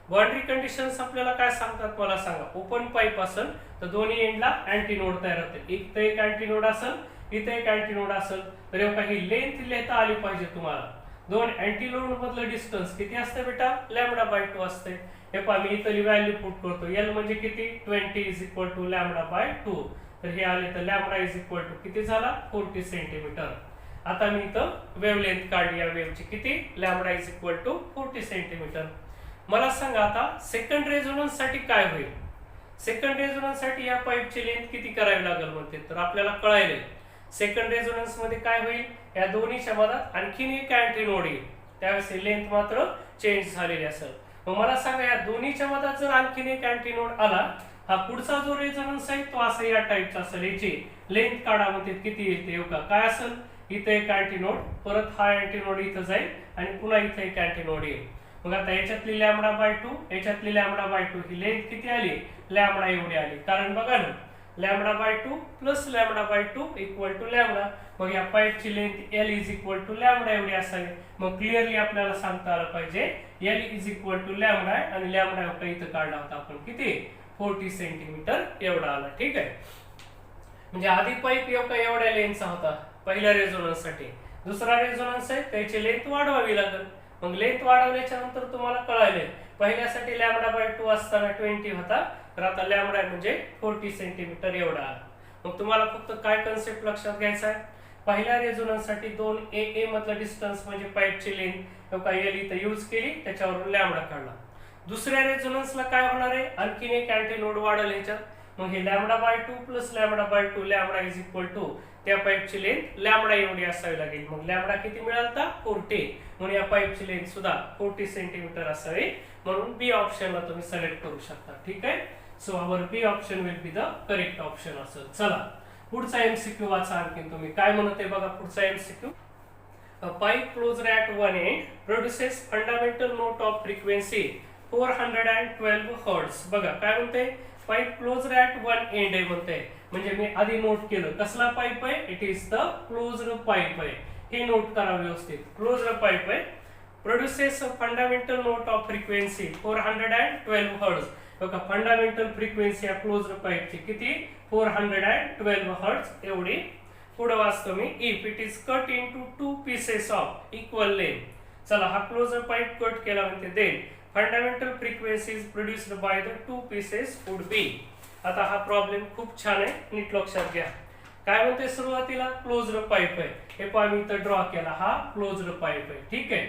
Speaker 1: बाउंड्री कंडिशन्स आपल्याला काय सांगतात मला सांगा. ओपन पाईप असेल तर दोन्ही एंडला अँटीनोड तयार होते. इथं एक अँटीनोड असेल, इथं एक अँटीनोड असेल. तर ही लेंथ लिहिता आली पाहिजे तुम्हाला. दोन अँटीनोड मधलं डिस्टन्स किती असते बेटा? λ/2 असते. हे पहा मी इथली व्हॅल्यू पुट करतो. L म्हणजे किती? 20 = λ/2. तर हे आले तर λ किती झाला? 40 सेंटीमीटर. आता मी इथं वेव्हलेंथ काढली या वेव्हची. किती? λ 40 सेंटीमीटर. मला सांगा आता सेकंड रेझोनन्स साठी काय होईल? सेकंड रेझोनन्स साठी या पाईपची लेंथ किती करावी लागेल म्हणते? तर आपल्याला कळायलंय सेकंड रेझोनन्स मध्ये काय होईल? या दोन्हीच्या मधात आणखीन एक अँटीनोड येईल, त्यावेळेस लेंथ मात्र चेंज झालेली असेल. मग मला सांगा या दोन्हीच्या मधात जर आणखीन एक अँटीनोड आला, हा पुढचा जो रेझोनन्स आहे तो असा या टाईपचा असेल. याची लेंथ काढा म्हणते किती येते? काय असेल? इथे एक अँटीनोड, परत हा अँटीनोड इथं जाईल आणि पुन्हा इथे एक अँटीनोड येईल. मग आता याच्यातली λ/2 याच्यातली λ/2 ही लेंथ किती आली? λ एवढी आली. कारण बघा ना lambda by 2 plus lambda by 2 equal to lambda. मग या पाईपची length L is equal to lambda एवढी असावी. मग क्लिअरली आपल्याला सांगता आलं पाहिजे L is equal to lambda आणि लॅम्बडा इथं काढला होता आपण किती 40 सेंटीमीटर एवढा आला. ठीक आहे. म्हणजे आधी पाईप एवढ्या लेंथचा होता पहिल्या रेझोनन्स साठी. दुसरा रेझोनन्स आहे त्याची लेंथ वाढवावी लागेल. मग लेंथ वाढवल्याच्या नंतर तुम्हाला कळाले पहिल्यासाठी लॅम्बडा बाय 2 असताना 20 होता, तर आता लॅम्बडा म्हणजे 40 सेंटीमीटर एवढा आला. मग तुम्हाला फक्त काय कन्सेप्ट लक्षात घ्यायचा आहे, पहिल्या रेझोनन्स साठी 2 ए मधलं डिस्टन्स म्हणजे पाईपची लेंथ एल इथं यूज केली, त्याच्यावरून लॅम्बडा काढला. दुसऱ्या रेझोनन्सला काय होणार आहे, आणखीन एक अँटीनोड वाढेल ह्याच्यात. मग हे lambda by 2 plus lambda by 2 lambda is equal to त्या पाईपची लेंथ लॅम्बडा एवढी असावी लागेल. मग लॅम्बडा किती मिळाला 40, म्हणून या पाईपची लेंथ सुद्धा 40 सेंटीमीटर असावी. म्हणून बी ऑप्शनला तुम्ही सिलेक्ट करू शकता. ठीक आहे. So our B option will be the correct option असेल. चला पुढचा एमसीक्यू वाचा आणखीन तुम्ही काय म्हणते बघा. पुढचा MCQ, a pipe closed at one end produces fundamental note of frequency 412 hertz. बघा काय म्हणते, pipe closed at one end आहे म्हणते. म्हणजे मी आधी नोट केलं कसला पाईप आहे, it is the closed pipe आहे. हे नोट करा व्यवस्थित. क्लोज्ड पाईप आहे, produces fundamental note of frequency 412 hertz. बघा फंडामेंटल फ्रिक्वेन्सी या क्लोज्ड पाईपची किती 412 हर्ट्ज एवढी. पुढे वाचतो मी, if it is cut into 2 pieces of equal length. चला हा क्लोज्ड पाईप कट केला म्हणते, then fundamental frequencies produced by the 2 pieces would be. आता हा प्रॉब्लेम खूप छान आहे, नीट लक्षात घ्या. काय म्हणते, सुरुवातीला क्लोज्ड पाईप आहे, हे पाईप इथं ड्रॉ केला, हा क्लोज्ड पाईप आहे. ठीक आहे,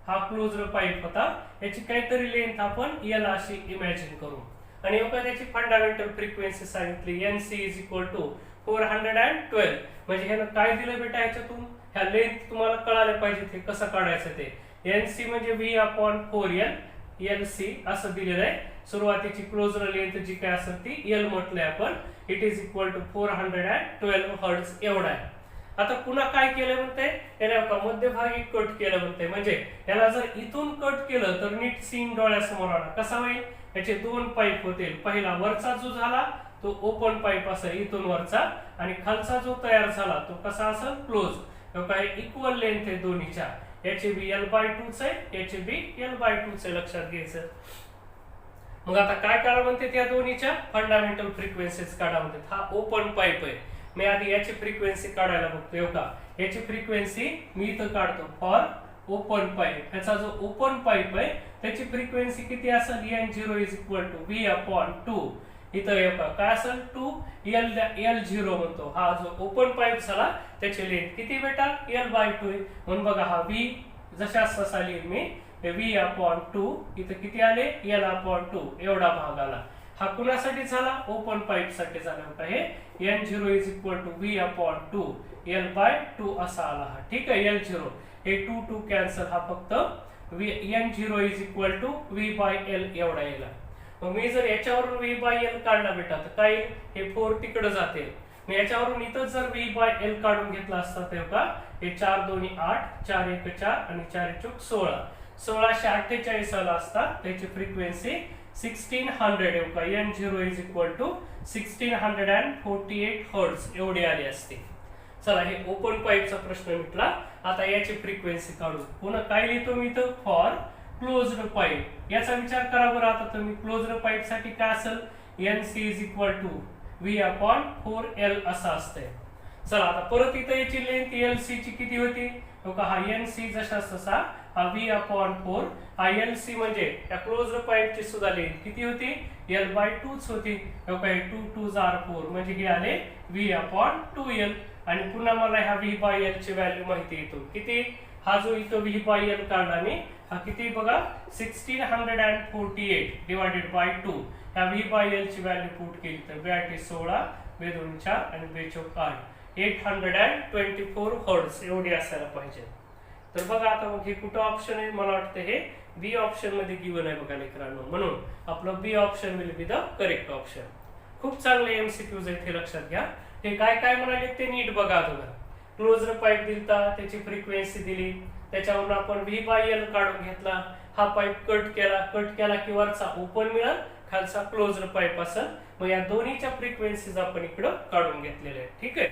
Speaker 1: हा क्लोज्ड पाईप होता, याची काहीतरी लेंथ आपण याला अशी इमॅजिन करू आणि त्याची फंडामेंटल फ्रिक्वेन्सी सांगितली एनसी इज इक्वल टू 412. म्हणजे ह्यानं काय दिलं बेटा, ह्याच्यातून ह्या लेंथ तुम्हाला कळायला पाहिजे ते कसं काढायचं ते. एनसी म्हणजे V/4L, एलसी असं दिलेलं आहे. सुरुवातीची क्लोज्ड लेंथ जी काय असेल ती एल म्हटलंय आपण, it is equal to 412 hertz एवढा आहे. आता पुन्हा काय केलं म्हणते, याला मध्यभागी कट केलं म्हणते. म्हणजे याला जर इथून कट केलं तर नीट सीन डोळ्यासमोर आला कसा होईल, याचे 2 पाईप होतील. पहिला वरचा जो झाला तो ओपन पाईप असेल इथून वरचा, आणि खालचा जो तयार झाला तो कसा असेल क्लोज. काय इक्वल लेंथ आहे दोन्हीच्या, याचे बी L/2 आहे, याचे बी L/2 आहे, लक्षात घ्यायचं. मग आता काय काढा म्हणते, त्या दोन्हीच्या फंडामेंटल फ्रिक्वेन्सीज काढा म्हणते. हा ओपन पाईप आहे, मी आधी याची फ्रिक्वेन्सी काढायला बघतो. याची फ्रिक्वेन्सी मी इथं काढतो फॉर ओपन पाईप. ह्याचा जो ओपन पाईप आहे त्याची फ्रिक्वेन्सी किती असेल, N0 is equal to V/2. इथं काय असेल 2L0 म्हणतो. हा जो ओपन पाईप झाला त्याची लेंथ किती बेटा L/2 आहे. म्हणून बघा हा V जशा तसा लिहिल मी, V/2 इथं किती आले L/2 एवढा भाग आला. हा कुणासाठी झाला, ओपन पाईप साठी झाला होता. हे N0 is equal to V/2 L/2 असा आला हा. ठीक आहे, L0 हे 2 कॅन्सल, हा फक्त N0 is equal to V/L एवढा येईल. मग मी जर याच्यावरून V/L काढला बेटा तर काय, हे 4 तिकडे जाते. मी याच्यावरून इथं जर V/L काढून घेतला असता तेव्हा हे 4 2 8 4 1 4 आणि 4 1 16 1648 आला असता. त्याची फ्रिक्वेन्सी 1600 एवढा N0 is equal to 1648 hertz एवढी आली असते. चला हे ओपन पाईपचा प्रश्न मिटला. आता याची फ्रिक्वेन्सी काढू. पुन्हा काय लिहितो मी इथं, फॉर क्लोज्ड पाईप. याचा विचार करा बरं आता तुम्ही. क्लोज्ड पाईप साठी काय असेल, NC is equal to V/4L असं असतंय. चला आता परत इथं याची लेंथ LC ची किती होती, हा NC जसा तसा हा V/4. हा LC म्हणजे या क्लोज्ड पाईपची सुद्धा लेंथ किती होती L/2 होती. 2 2 4 म्हणजे हे आले V/2L. आणि पुन्हा मला ह्या V/L ची व्हॅल्यू माहिती येतो किती. हा जो इथं V/L काढला मी, हा किती बघा 1648 डिवायडेड बाय 2. ह्या V/L ची व्हॅल्यू पुट केली तर 16 2 4 आणि 2 8 824 हर्ट्ज एवढी असायला पाहिजे. तर बघा आता मग हे कुठं ऑप्शन आहे, मला वाटतं हे बी ऑप्शन मध्ये गिवन आहे बघा लेकरांनो. म्हणून आपलं B option will be the correct option. खूप चांगले एमसीक्यूज आहेत हे लक्षात घ्या. हे काय काय म्हणाले ते नीट बघा. अगोदर क्लोज्ड पाईप दिलता, त्याची फ्रिक्वेन्सी दिली, त्याच्यावरून आपण V/L काढून घेतला. हा पाईप कट केला की वरचा ओपन मिळेल, खालचा क्लोज्ड पाईप असेल. मग या दोन्हीच्या फ्रिक्वेन्सीज आपण इकडं काढून घेतलेल्या आहेत. ठीक आहे,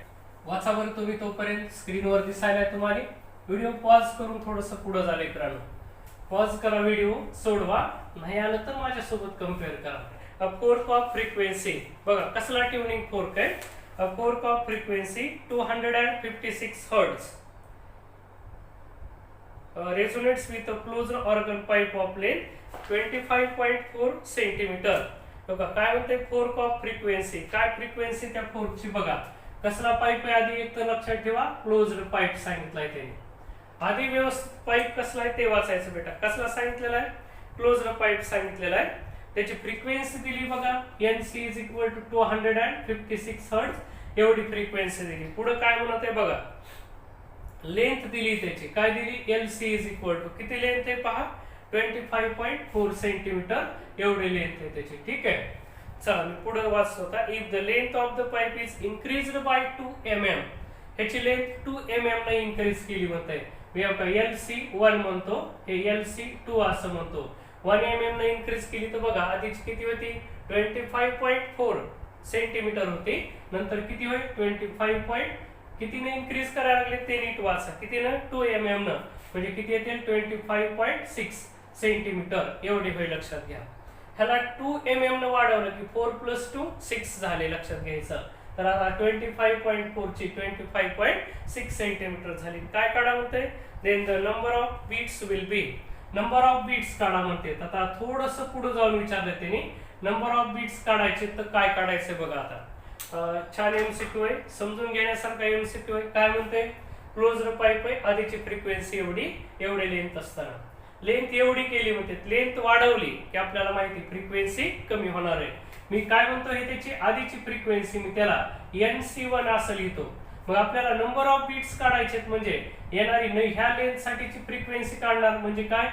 Speaker 1: वाचा बरं तुम्ही तोपर्यंत. स्क्रीनवर दिसायला तुम्हाला. व्हिडिओ पॉज करून थोडंसं पुढे झालं इकडं. पॉज करा, व्हिडिओ सोडवा, नाही आलं तर माझ्यासोबत कम्पेअर करा. फोर्क ऑफ फ्रिक्वेन्सी बघा कसला ट्युनिंग फोर्क आहे. Fork of frequency 256 hertz resonates with a closed organ pipe of length 25.4 centimetre. बघा काय म्हणते फोर्क ऑफ फ्रिक्वेन्सी. काय फ्रिक्वेन्सी त्या फोर्कची बघा. कसला पाईप आहे आधी एक तर लक्षात ठेवा, क्लोज्ड पाईप सांगितलाय त्याने. आधी व्यवस्थित पाईप कसला आहे ते वाचायचं बेटा. कसला सांगितलेला आहे, क्लोज्ड पाईप सांगितलेला आहे. त्याची फ्रिक्वेन्सी दिली बघा, NC is equal to 256 hertz एवढी फ्रिक्वेन्सी दिली. पुढे काय म्हणत आहे बघा, लेंथ दिली त्याची. काय दिली, LC इज इक्वल टू किती लेंथ आहे पहा, 25.4 सेंटीमीटर एवढी लेंथ आहे त्याची. ठीक आहे, चला मी पुढे वाचतो आता. If the length of the pipe is increased by 2 mm, ह्याची लेंथ 2 mm ने इन्क्रीज केली म्हणते. मी LC1 म्हणतो, हे LC2 असं म्हणतो. 1 mm ने इन्क्रीज केली तर बघा आधीची किती होती, 25.4 सेंटीमीटर होती. नंतर किती होईल, 25. कितीने इन्क्रीज करायला लागले ते नीट वाचा. कितीने, 2 mm न, म्हणजे किती येते, 25.6 सेंटीमीटर एवढे होईल. लक्षात घ्या. ह्याला 2 mm न वाढवलं की 4 + 2 6 झाले. लक्षात घ्यायचं. तर आता 25.4 ची 25.6 सेंटीमीटर झाली. काय काढा म्हणते, then the number of beats will be. Number of beats काढा म्हणते. आता थोडस पुढे जाऊन विचारलं त्यांनी, नंबर ऑफ बीट्स काढायचे तर काय काढायचे बघा. आता छान MCQ आहे, समजून घेण्यासारखा MCQ आहे. काय म्हणते, क्लोज्ड पाईप आहे, आधीची फ्रिक्वेन्सी एवढी लेंथ असताना लेंथ एवढी केली म्हणते. लेंथ वाढवली की आपल्याला माहिती फ्रिक्वेन्सी कमी होणार आहे. मी काय म्हणतो, हे त्याची आधीची फ्रिक्वेन्सी, मी त्याला NC1 असं लिहितो. मग आपल्याला नंबर ऑफ बीट्स काढायचे म्हणजे येणारी ह्या लेंथ साठीची फ्रिक्वेन्सी काढणार म्हणजे काय,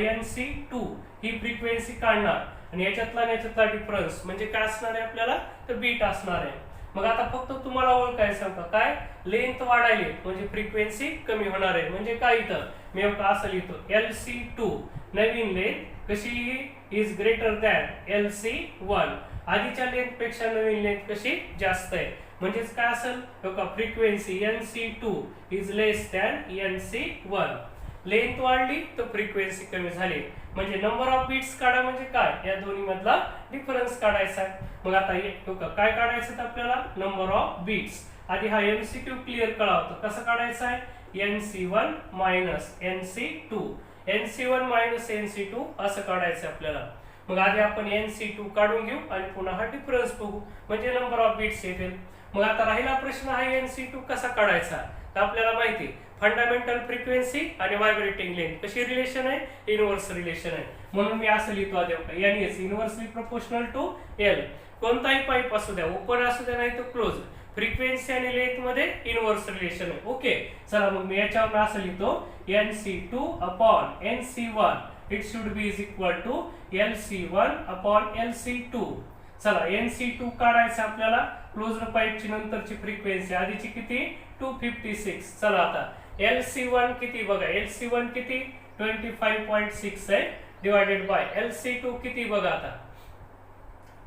Speaker 1: NC2 ही फ्रिक्वेन्सी काढणार आणि याच्यातला डिफरन्स म्हणजे काय असणार आहे आपल्याला, तर बीट असणार आहे. मग आता फक्त तुम्हाला ओळखायचं का, काय लेंथ वाढायली म्हणजे फ्रिक्वेन्सी कमी होणार आहे. म्हणजे काय, इथं मी असं लिहितो, LC2 नवीन लेंथ कशी इज ग्रेटर दॅन LC1, आधीच्या लेंथ पेक्षा नवीन लेंथ कशी जास्त आहे. म्हणजेच काय असेल, frequency NC2 is less than NC1. Length वाढली तर फ्रिक्वेन्सी कमी झाली. म्हणजे नंबर ऑफ बीट्स काढा म्हणजे काय, या दोन्ही मधला डिफरन्स काढायचा आहे. मग आता काय काढायचं तर आपल्याला नंबर ऑफ बीट्स. आधी हा MCQ क्लिअर कळावतो. कसं काढायचं आहे, NC1 minus NC2, NC1 minus NC2 असं काढायचं आपल्याला. मग आधी आपण NC2 काढून घेऊ आणि पुन्हा हा डिफरन्स बघू म्हणजे नंबर ऑफ बीट्स येतील. मग आता राहिला प्रश्न हा NC2 कसा काढायचा. तर आपल्याला माहिती फंडामेंटल फ्रिक्वेन्सी आणि व्हायब्रेटिंग लेंथ कशी रिलेशन आहे, इनव्हर्स रिलेशन आहे. म्हणून मी असं लिहितो आधी NS inversely proportional to L. कोणताही पाईप असू द्या, ओपन असू द्या नाही तर क्लोज, फ्रिक्वेन्सी आणि लेंथ मध्ये इनव्हर्स रिलेशन आहे. ओके, चला मग मी याच्यावर असं लिहितो, NC2 upon NC1 it should be is equal to LC1 upon LC2. चला NC2 काढायचं आपल्याला. क्लोज्ड पाईपची नंतरची फ्रिक्वेन्सी आधीची किती, 256. चला आता LC1 किती बघा, LC1 किती 25.6 आहे डिवायडेड बाय LC2 किती बघा आता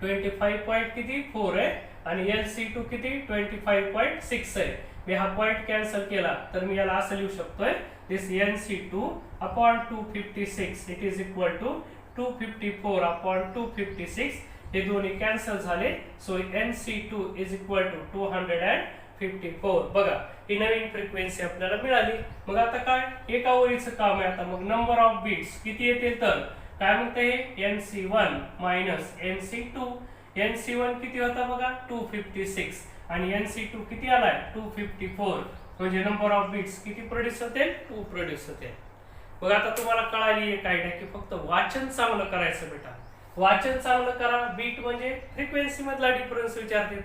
Speaker 1: 25.4 आहे आणि LC2 किती 25.6 आहे. मी हा पॉइंट कॅन्सल केला तर मी याला असं लिहू शकतोय, this NC2 upon 256 it is equal to 254 upon 256. हे दोन्ही कॅन्सल झाले. So NC2 is equal to 254. बघा ही नवीन फ्रिक्वेन्सी आपल्याला मिळाली. मग आता काय, एका ओळीचं काम आहे. आता मग नंबर ऑफ बीट्स किती येतील तर काय म्हणते हे NC1 मायनस NC2. NC1 किती होता बघा 256 आणि NC2 किती आलाय 254. म्हणजे नंबर ऑफ बीट्स किती प्रोड्यूस होते, 2 प्रोड्यूस होते. बघा आता तुम्हाला कळाली एक आयडिया की फक्त वाचन चांगलं करायचं बेटा. वाचन चांगलं करा. बीट म्हणजे फ्रिक्वेन्सी मधला डिफरन्स विचारते.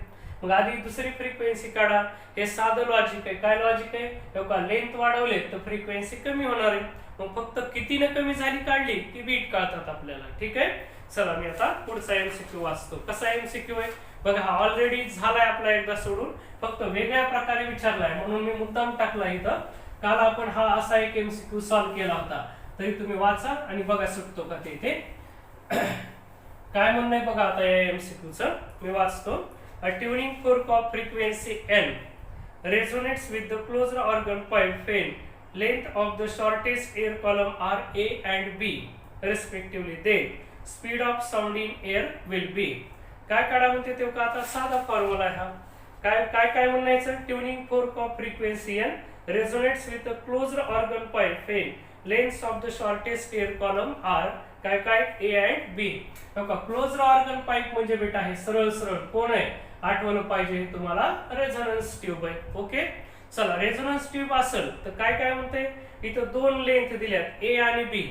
Speaker 1: मग आधी दुसरी फ्रिक्वेन्सी काढा. हे साधं लॉजिक आहे. काय लॉजिक आहे, लेंथ वाढवले तर फ्रिक्वेन्सी कमी होणार आहे. मग फक्त कितीने कमी झाली काढली की बीट कळतात आपल्याला. ठीक आहे, चला मी आता पुढचा MCQ वाचतो. कसा MCQ आहे बघा, हा ऑलरेडी झालाय आपला एकदा सोडून, फक्त वेगळ्या प्रकारे विचारलाय म्हणून मी मुद्दाम टाकला इथं. काल आपण हा असा एक MCQ सॉल्व्ह केला होता. तरी तुम्ही वाचा आणि बघा सुटतो का ते इथे. काय म्हणणं आहे बघा आता या एमसीक्यूचं, मी वाचतो. A tuning fork of frequency n resonates with the closed organ pipe when length of the shortest air column are A and B respectively. Then speed of sound in air will be. काय काढा म्हणते तेव्हा आता साधा फॉर्म्युला आहे हा. काय काय काय म्हणायचं, tuning fork of frequency n resonates with the closed organ pipe when lengths of the shortest air column are काय काय A and B. बघा क्लोज्ड ऑर्गन पाईप म्हणजे बेटा हे सरळ सरळ कोण आहे, आठवलं पाहिजे तुम्हाला, रेझोनन्स ट्यूब आहे. ओके, चला रेझोनन्स ट्यूब असेल तर काय काय म्हणते, इथं दोन लेंथ दिल्यात A आणि B.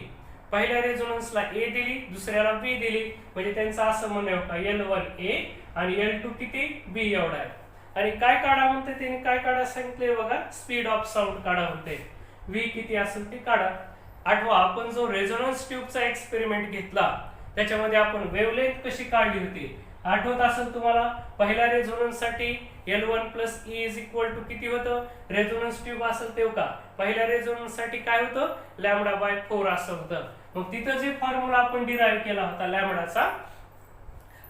Speaker 1: पहिल्या रेझोनन्सला A दिली, दुसऱ्याला B दिली, म्हणजे त्यांचं असं म्हणणं का L1 A आणि L2 किती B एवढा आहे. आणि काय काढा म्हणते त्यांनी, काय काढा सांगितले बघा, स्पीड ऑफ साऊंड काढा म्हणते. V किती असेल ते काढा. आठवा आपण जो रेझोनन्स ट्यूबचा एक्सपेरिमेंट घेतला त्याच्यामध्ये आपण वेव्हलेंथ कशी काढली होती, आठवत असेल तुम्हाला. पहिल्या रेझोनन्स साठी L1 plus E is equal to किती होतं, रेझोनन्स ट्यूब असेल तेव्हा का पहिल्या रेझोनन्स साठी काय होतं, लॅम्बडा बाय 4 असं होतं. मग तिथं जे फॉर्म्युला आपण डिराईव्ह केला होता लॅम्बडाचा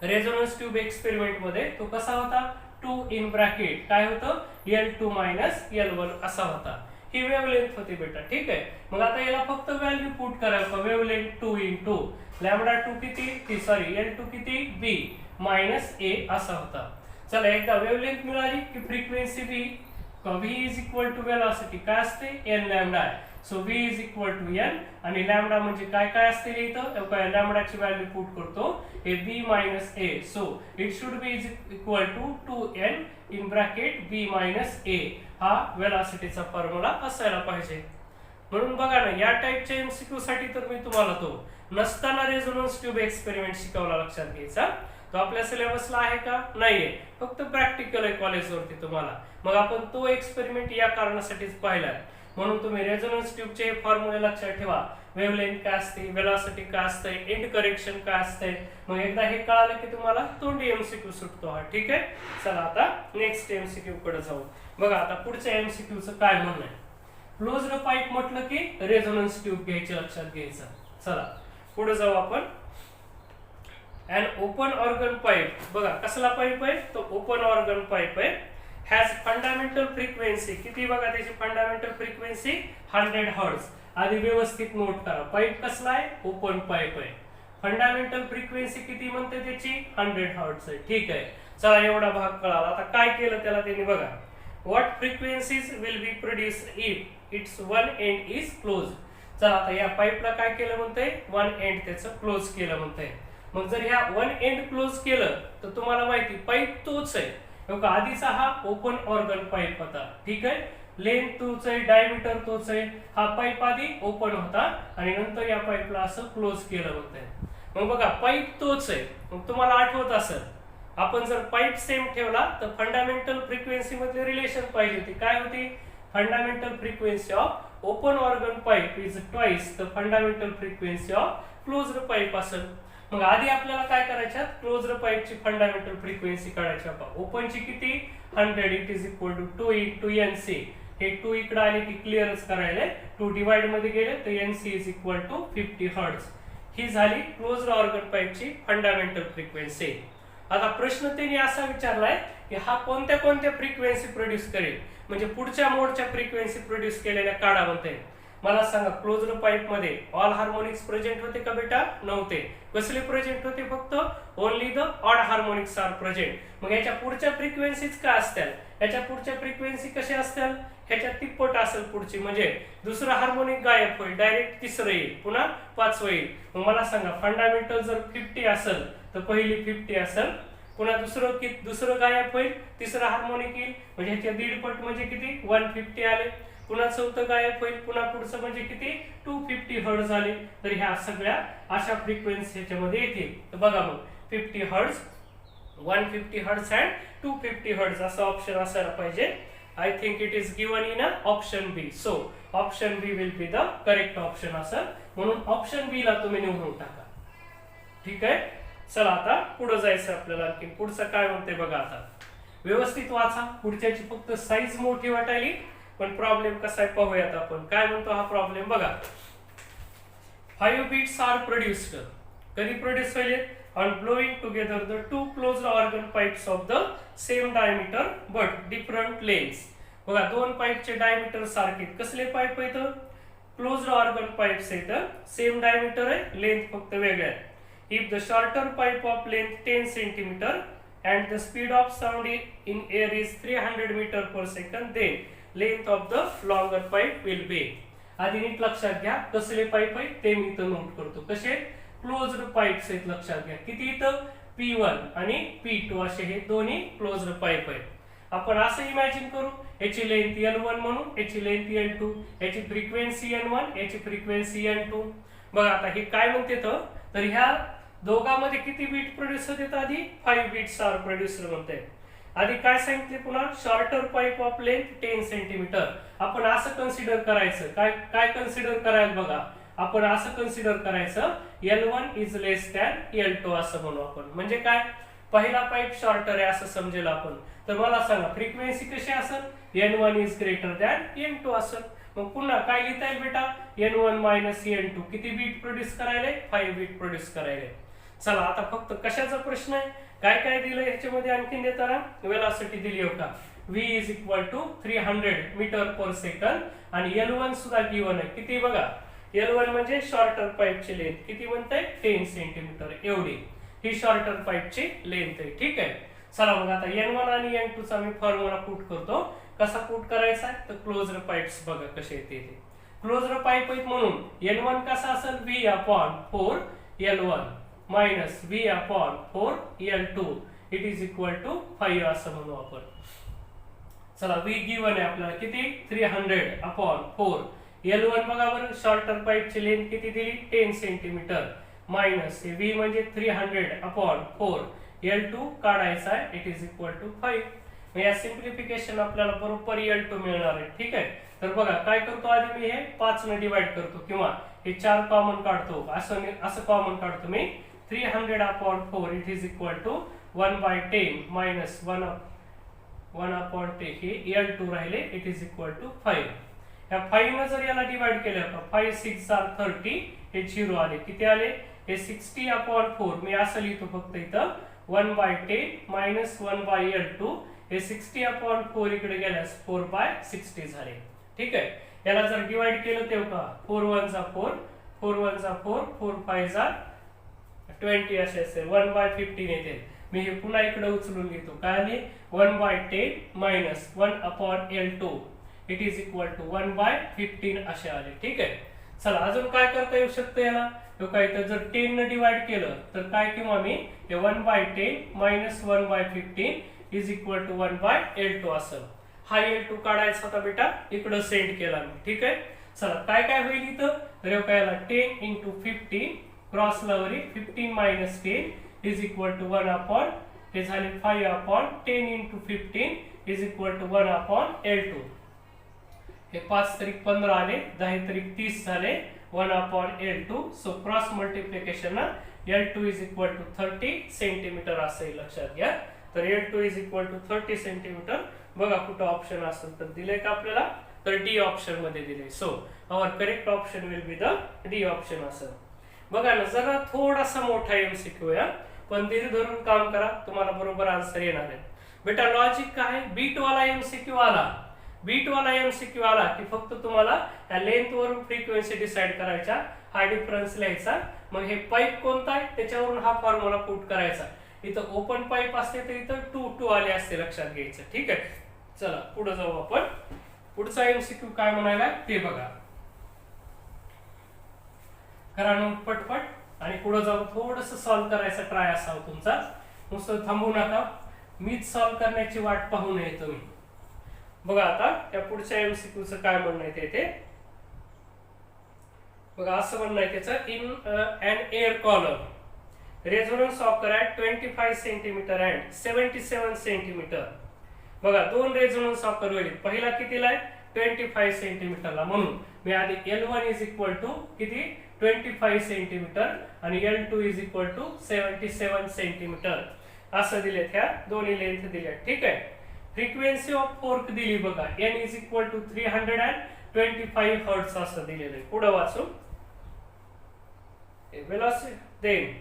Speaker 1: रेझोनन्स ट्यूब एक्सपेरिमेंट मध्ये, तो कसा होता, 2 इन ब्रॅकेट काय होतं L2 मायनस L1 असा होता. ही वेव्हलेंथ होती बेटा. ठीक आहे, मग आता याला फक्त व्हॅल्यू पुट करायला, वेव्हलेंथ 2 इंटू लॅम्बडा 2 किती, सॉरी L2 किती B मायनस A असा होता. चला एकदा वेव्हलेंथ मिळाली की frequency V is equal to velocity काय असते n लॅम्बडा आहे. So V is equal to n आणि लॅम्बडा म्हणजे काय काय असते इथं, लॅम्बडाची व्हॅल्यू पुट करतो हे B minus A. So it should be is equal to 2n in bracket B minus A. हा वेलोसिटीचा फॉर्म्युला असायला पाहिजे. म्हणून बघा ना या टाइपच्या एमसीक्यू साठी तर मी तुम्हाला तो नसताना रेझोनन्स ट्यूब एक्सपेरिमेंट शिकवला, लक्षात घ्यायचा. तो आपल्या सिलेबसला आहे का, नाहीये, फक्त प्रॅक्टिकल आहे कॉलेजवरती तुम्हाला. मग आपण तो एक्सपेरिमेंट या कारणासाठीच पाहिला, म्हणून तुम्ही रेझोनन्स ट्यूबचे फॉर्म्युले लक्षात ठेवा. वेव्हलेंथ काय असते, वेलोसिटी काय असते, एंड करेक्शन काय असते. मग एकदा हे कळालं की तुम्हाला तोंडी एमसीक्यू सुटतो हा. ठीक आहे, चला आता नेक्स्ट एमसीक्यू कडे जाऊ. बघा आता पुढच्या एमसीक्यूचं काय म्हणणं आहे. क्लोज्ड पाईप म्हटलं की रेझोनन्स ट्यूब घ्यायचे, लक्षात घ्यायचं. चला पुढे जाऊ आपण. अन ओपन ऑर्गन पाईप, बघा कसला पाईप आहे तो, ओपन ऑर्गन पाईप आहे. हॅज फंडामेंटल फ्रिक्वेन्सी किती, बघा त्याची फंडामेंटल फ्रिक्वेन्सी 100 हर्ट्झ. आधी व्यवस्थित नोट करा, पाईप कसला आहे, ओपन पाईप आहे. फंडामेंटल फ्रिक्वेन्सी किती म्हणते त्याची 100 हर्ट्झ आहे. ठीक आहे, चला एवढा भाग कळाला. आता काय केलं त्याला त्यांनी, बघा what frequencies will be produced if its one end is closed. चला आता या पाईपला काय केलं म्हणतंय, वन एंड त्याचं क्लोज केलं म्हणतंय. मग जर ह्या वन एंड क्लोज केलं तर तुम्हाला माहिती पाईप तोच आहे. बघा आधीचा हा ओपन ऑर्गन पाईप होता. ठीक आहे, लेंथ तोच आहे, डायमीटर तोच आहे. हा पाईप आधी ओपन होता आणि नंतर या पाईपला असं क्लोज केलं म्हणतंय. मग बघा पाईप तोच आहे. मग तुम्हाला आठवत असेल आपण जर पाईप सेम ठेवला तर फंडामेंटल फ्रिक्वेन्सी मधली रिलेशन पाहिजे होती. काय होती, fundamental frequency of open organ pipe is twice the fundamental frequency of closed pipe असेल. मग आधी आपल्याला काय करायचं, क्लोज्ड पाईपची फंडामेंटल फ्रिक्वेन्सी काढायची. ओपनची किती 100, it is equal to 2 into NC. हे 2 इकडे आले की क्लिअरच करायला, 2 डिवाइड मध्ये गेले तर NC is equal to 50 hertz. ही झाली क्लोज्ड ऑर्गन पाईपची फंडामेंटल फ्रिक्वेन्सी. आता प्रश्न त्यांनी असा विचारलाय की हा कोणत्या कोणत्या फ्रिक्वेन्सी प्रोड्यूस करेल, म्हणजे पुढच्या मोडच्या फ्रिक्वेन्सी प्रोड्यूस केलेल्या काढा म्हणते. मला सांगा क्लोज्ड पाईप मध्ये ऑल हार्मोनिक्स प्रेझेंट होते का बेटा, नव्हते. कसले प्रेझेंट होते, फक्त only the odd harmonics are present. मग याच्या पुढच्या फ्रिक्वेन्सीज काय असतील, याच्या पुढच्या फ्रिक्वेन्सी कशा असतील, ह्याच्या तिप्पट असेल पुढची, म्हणजे दुसरं हार्मोनिक गायब होईल, डायरेक्ट तिसरं येईल, पुन्हा पाचवं येईल. मग मला सांगा फंडामेंटल जर 50 असेल तर पहिली 50 असेल, पुन्हा दुसरं गायब होईल, तिसरं हार्मोनिक येईल, म्हणजे ह्याच्या दीडपट म्हणजे किती 150 आले. पुन्हा चौथं गायब होईल, पुन्हा पुढचं म्हणजे किती 250 हर्ट्झ झाले. तर ह्या सगळ्या अशा फ्रिक्वेन्सी ह्याच्यामध्ये येतील. तर बघा मग 50 हर्ट्झ, 150 हर्ट्झ अँड 250 हर्ट्झ असं ऑप्शन असायला पाहिजे. I think it is given in option B. So option B will be the correct option असेल, म्हणून ऑप्शन बी ला तुम्ही निवडून टाका. ठीक आहे, चला आता पुढे जायचं आपल्याला. की पुढचं काय म्हणते बघा, आता व्यवस्थित वाचा. पुढच्याची फक्त साईज मोठी वाटायली, पण प्रॉब्लेम कसा आहे पाहूयात आपण. काय म्हणतो हा प्रॉब्लेम बघा. 5 beats are produced. कधी प्रोड्यूस होईल? On blowing together the two closed organ pipes of the same diameter but different lengths. बघा दोन पाईपचे डायमीटर सारखे. कसले पाईप आहेत? क्लोज्ड ऑर्गन पाईप्स आहेत. सेम डायमीटर आहे, लेंथ फक्त वेगळ्या आहे. If the shorter pipe of length 10 cm and the speed of sound in air is 300 meter per second, then length of the longer pipe will be. आधी नीट लक्षात घ्या कसले पाईप आहेत ते मी इथं नोट करतो. कसे? क्लोज्ड पाईप्स आहेत, लक्षात घ्या. किती इथं? P1 आणि P2 असे हे दोन्ही क्लोज्ड पाईप आहेत. आपण असं इमॅजिन करू, याची लेंथ L1 म्हणून, याची लेंथ L2, याची फ्रिक्वेन्सी N1, याची फ्रिक्वेन्सी N2. बघा आता हे काय म्हणते तर ह्या दोघांमध्ये किती बीट प्रोड्यूस होते? आधी 5 बीट्स आर प्रोड्यूसर म्हणते. आधी काय सांगितले पुन्हा? Shorter pipe of length 10 centimetre. आपण असं कन्सिडर करायचं, काय कन्सिडर करायला बघा, आपण असं कन्सिडर करायचं L1 is less than L2 असं म्हणू आपण. म्हणजे काय? पहिला पाईप शॉर्टर आहे असं समजेल आपण. तर मला सांगा फ्रिक्वेन्सी कशी असेल? N1 is greater than N2 असेल. मग पुन्हा काय लिहिता येईल बेटा? N1 मायनस N2 किती बीट प्रोड्यूस करायले? 5 बीट प्रोड्यूस करायले. चला आता फक्त कशाचा प्रश्न आहे? काय काय दिलं ह्याच्यामध्ये आणखीन देताना? वेलॉसिटी दिली होता. V is equal to 300 metre per second आणि L1 सुद्धा गिवन आहे. किती बघा? L1 म्हणजे शॉर्टर पाईपची लेंथ किती म्हणताय? 10 सेंटीमीटर एवढी ही शॉर्टर पाईपची लेंथ आहे. ठीक आहे. चला मग आता N1 आणि N2 चा मी फॉर्म्युला पुट करतो. कसा पुट करायचा? तर क्लोज्ड पाईप्स बघा कसे येते ते. क्लोज्ड पाईप आहेत म्हणून N1 कसा असेल? V upon 4 L1 minus V upon 4 L2 it is equal to 5 असं म्हणू आपण. चला V गिवन आहे आपल्याला किती? 300 अपॉन 4. L1 बघा बरं शॉर्टर पाईपची लेंथ किती दिली? 10 सेंटीमीटर मायनस V म्हणजे 300 अपॉन 4. L2 काढायचा आहे, इट इज इक्वल टू 5. या सिंप्लिफिकेशन आपल्याला बरोबर L2 मिळणार आहे. ठीक आहे. तर बघा काय करतो, आधी मी हे 5 ने डिवाइड करतो किंवा हे 4 कॉमन काढतो. असं कॉमन काढतो मी. 300 upon 4 it is equal to 1/10 minus 1 upon 10 हे L2 राहिले, इट इज इक्वल टू 5. या 5 ने जर याला डिवाइड केलं तर 5 6 आर 30 हे 0 आले. किती आले? हे 60 अपॉन 4 मी असं लिहितो फक्त इथं 1/10 मायनस 1/L2 हे 60 अपॉन 4 इकडे गेल्यास 4/60 झाले. ठीक आहे. याला जर डिवाइड केलं तेव्हा 4 1 जा 4 4 1 जा 4 4 5 जा 20 असे असेल 1/15 येते. मी हे पुन्हा इकडे उचलून घेतो. काय आले? 1/10 minus 1 upon L2 it is equal to 1/15 असे आले. ठीक आहे. चला अजून काय करता येऊ शकतं याला? काय तर जर 10 ने डिवाइड केलं तर काय किंवा मी हे 1/10 minus 1/15 is equal to 1/L2 असेल. हा L2 काढायचा होता बेटा, इकडं सेंड केला मी. ठीक आहे. चला काय काय होईल इथं? तर काय 10 इंटू 15 क्रॉस लावरी 15 minus 10 is equal to 1 upon हे झाले 5 upon 10 into 15 is equal to 1 upon L2. हे 5 तरी 15 आले, 10 तरी 30 झाले 1 upon L2. So cross multiplication ना L2 is equal to 30 centimetre असेल, लक्षात घ्या. तर L2 is equal to 30 centimetre. बघा कुठं ऑप्शन असेल तर दिले का आपल्याला? तर डी ऑप्शन मध्ये दिले. So our correct option will be the D option असेल. बघा ना जरा थोडासा मोठा एमसीक्यू आहे, पण धीर धरून काम करा, तुम्हाला बरोबर आन्सर येणार आहे. बेटा लॉजिक काय? बीट वाला एमसीक्यू आला, बीट वाला एमसीक्यू आला की फक्त तुम्हाला या लेंथ वरून फ्रिक्वेन्सी डिसाइड करायचा, हा डिफरन्स लिहायचा. मग हे पाईप कोणता आहे त्याच्यावरून हा फॉर्म्युला पुट करायचा. इथं ओपन पाईप असते तर इथं 2 आले असते, लक्षात घ्यायचं. ठीक आहे. चला पुढे जाऊ आपण. पुढचा एमसीक्यू काय म्हणायला ते बघा. करा नोट पटपट आणि पुढे जाऊन थोडस सॉल्व्ह करायचा ट्राय असावा तुमचा. नुसतं थांबू नका, मीच सॉल्व्ह करण्याची वाट पाहू नये तुम्ही. बघा आता त्या पुढच्या एमसीक्यूचं काय म्हणणं आहे ते बघा. असं म्हणणं आहे त्याचं in an air column resonance occur at 25 centimetre and 77 centimetre. बघा दोन रेझोनन्स ऑकर होईल. पहिला कितीला आहे? 25 सेंटीमीटरला. म्हणून मी आधी L1 इज इक्वल टू किती? 25 सेंटीमीटर आणि L2 is equal to 77 centimetre असं दिले. ह्या दोन्ही लेंथ दिल्या. ठीक आहे. फ्रिक्वेन्सी ऑफ फोर्क दिली बघा, N is equal to 325 hertz असं दिलेलं आहे. पुढे वाचू. velocity, then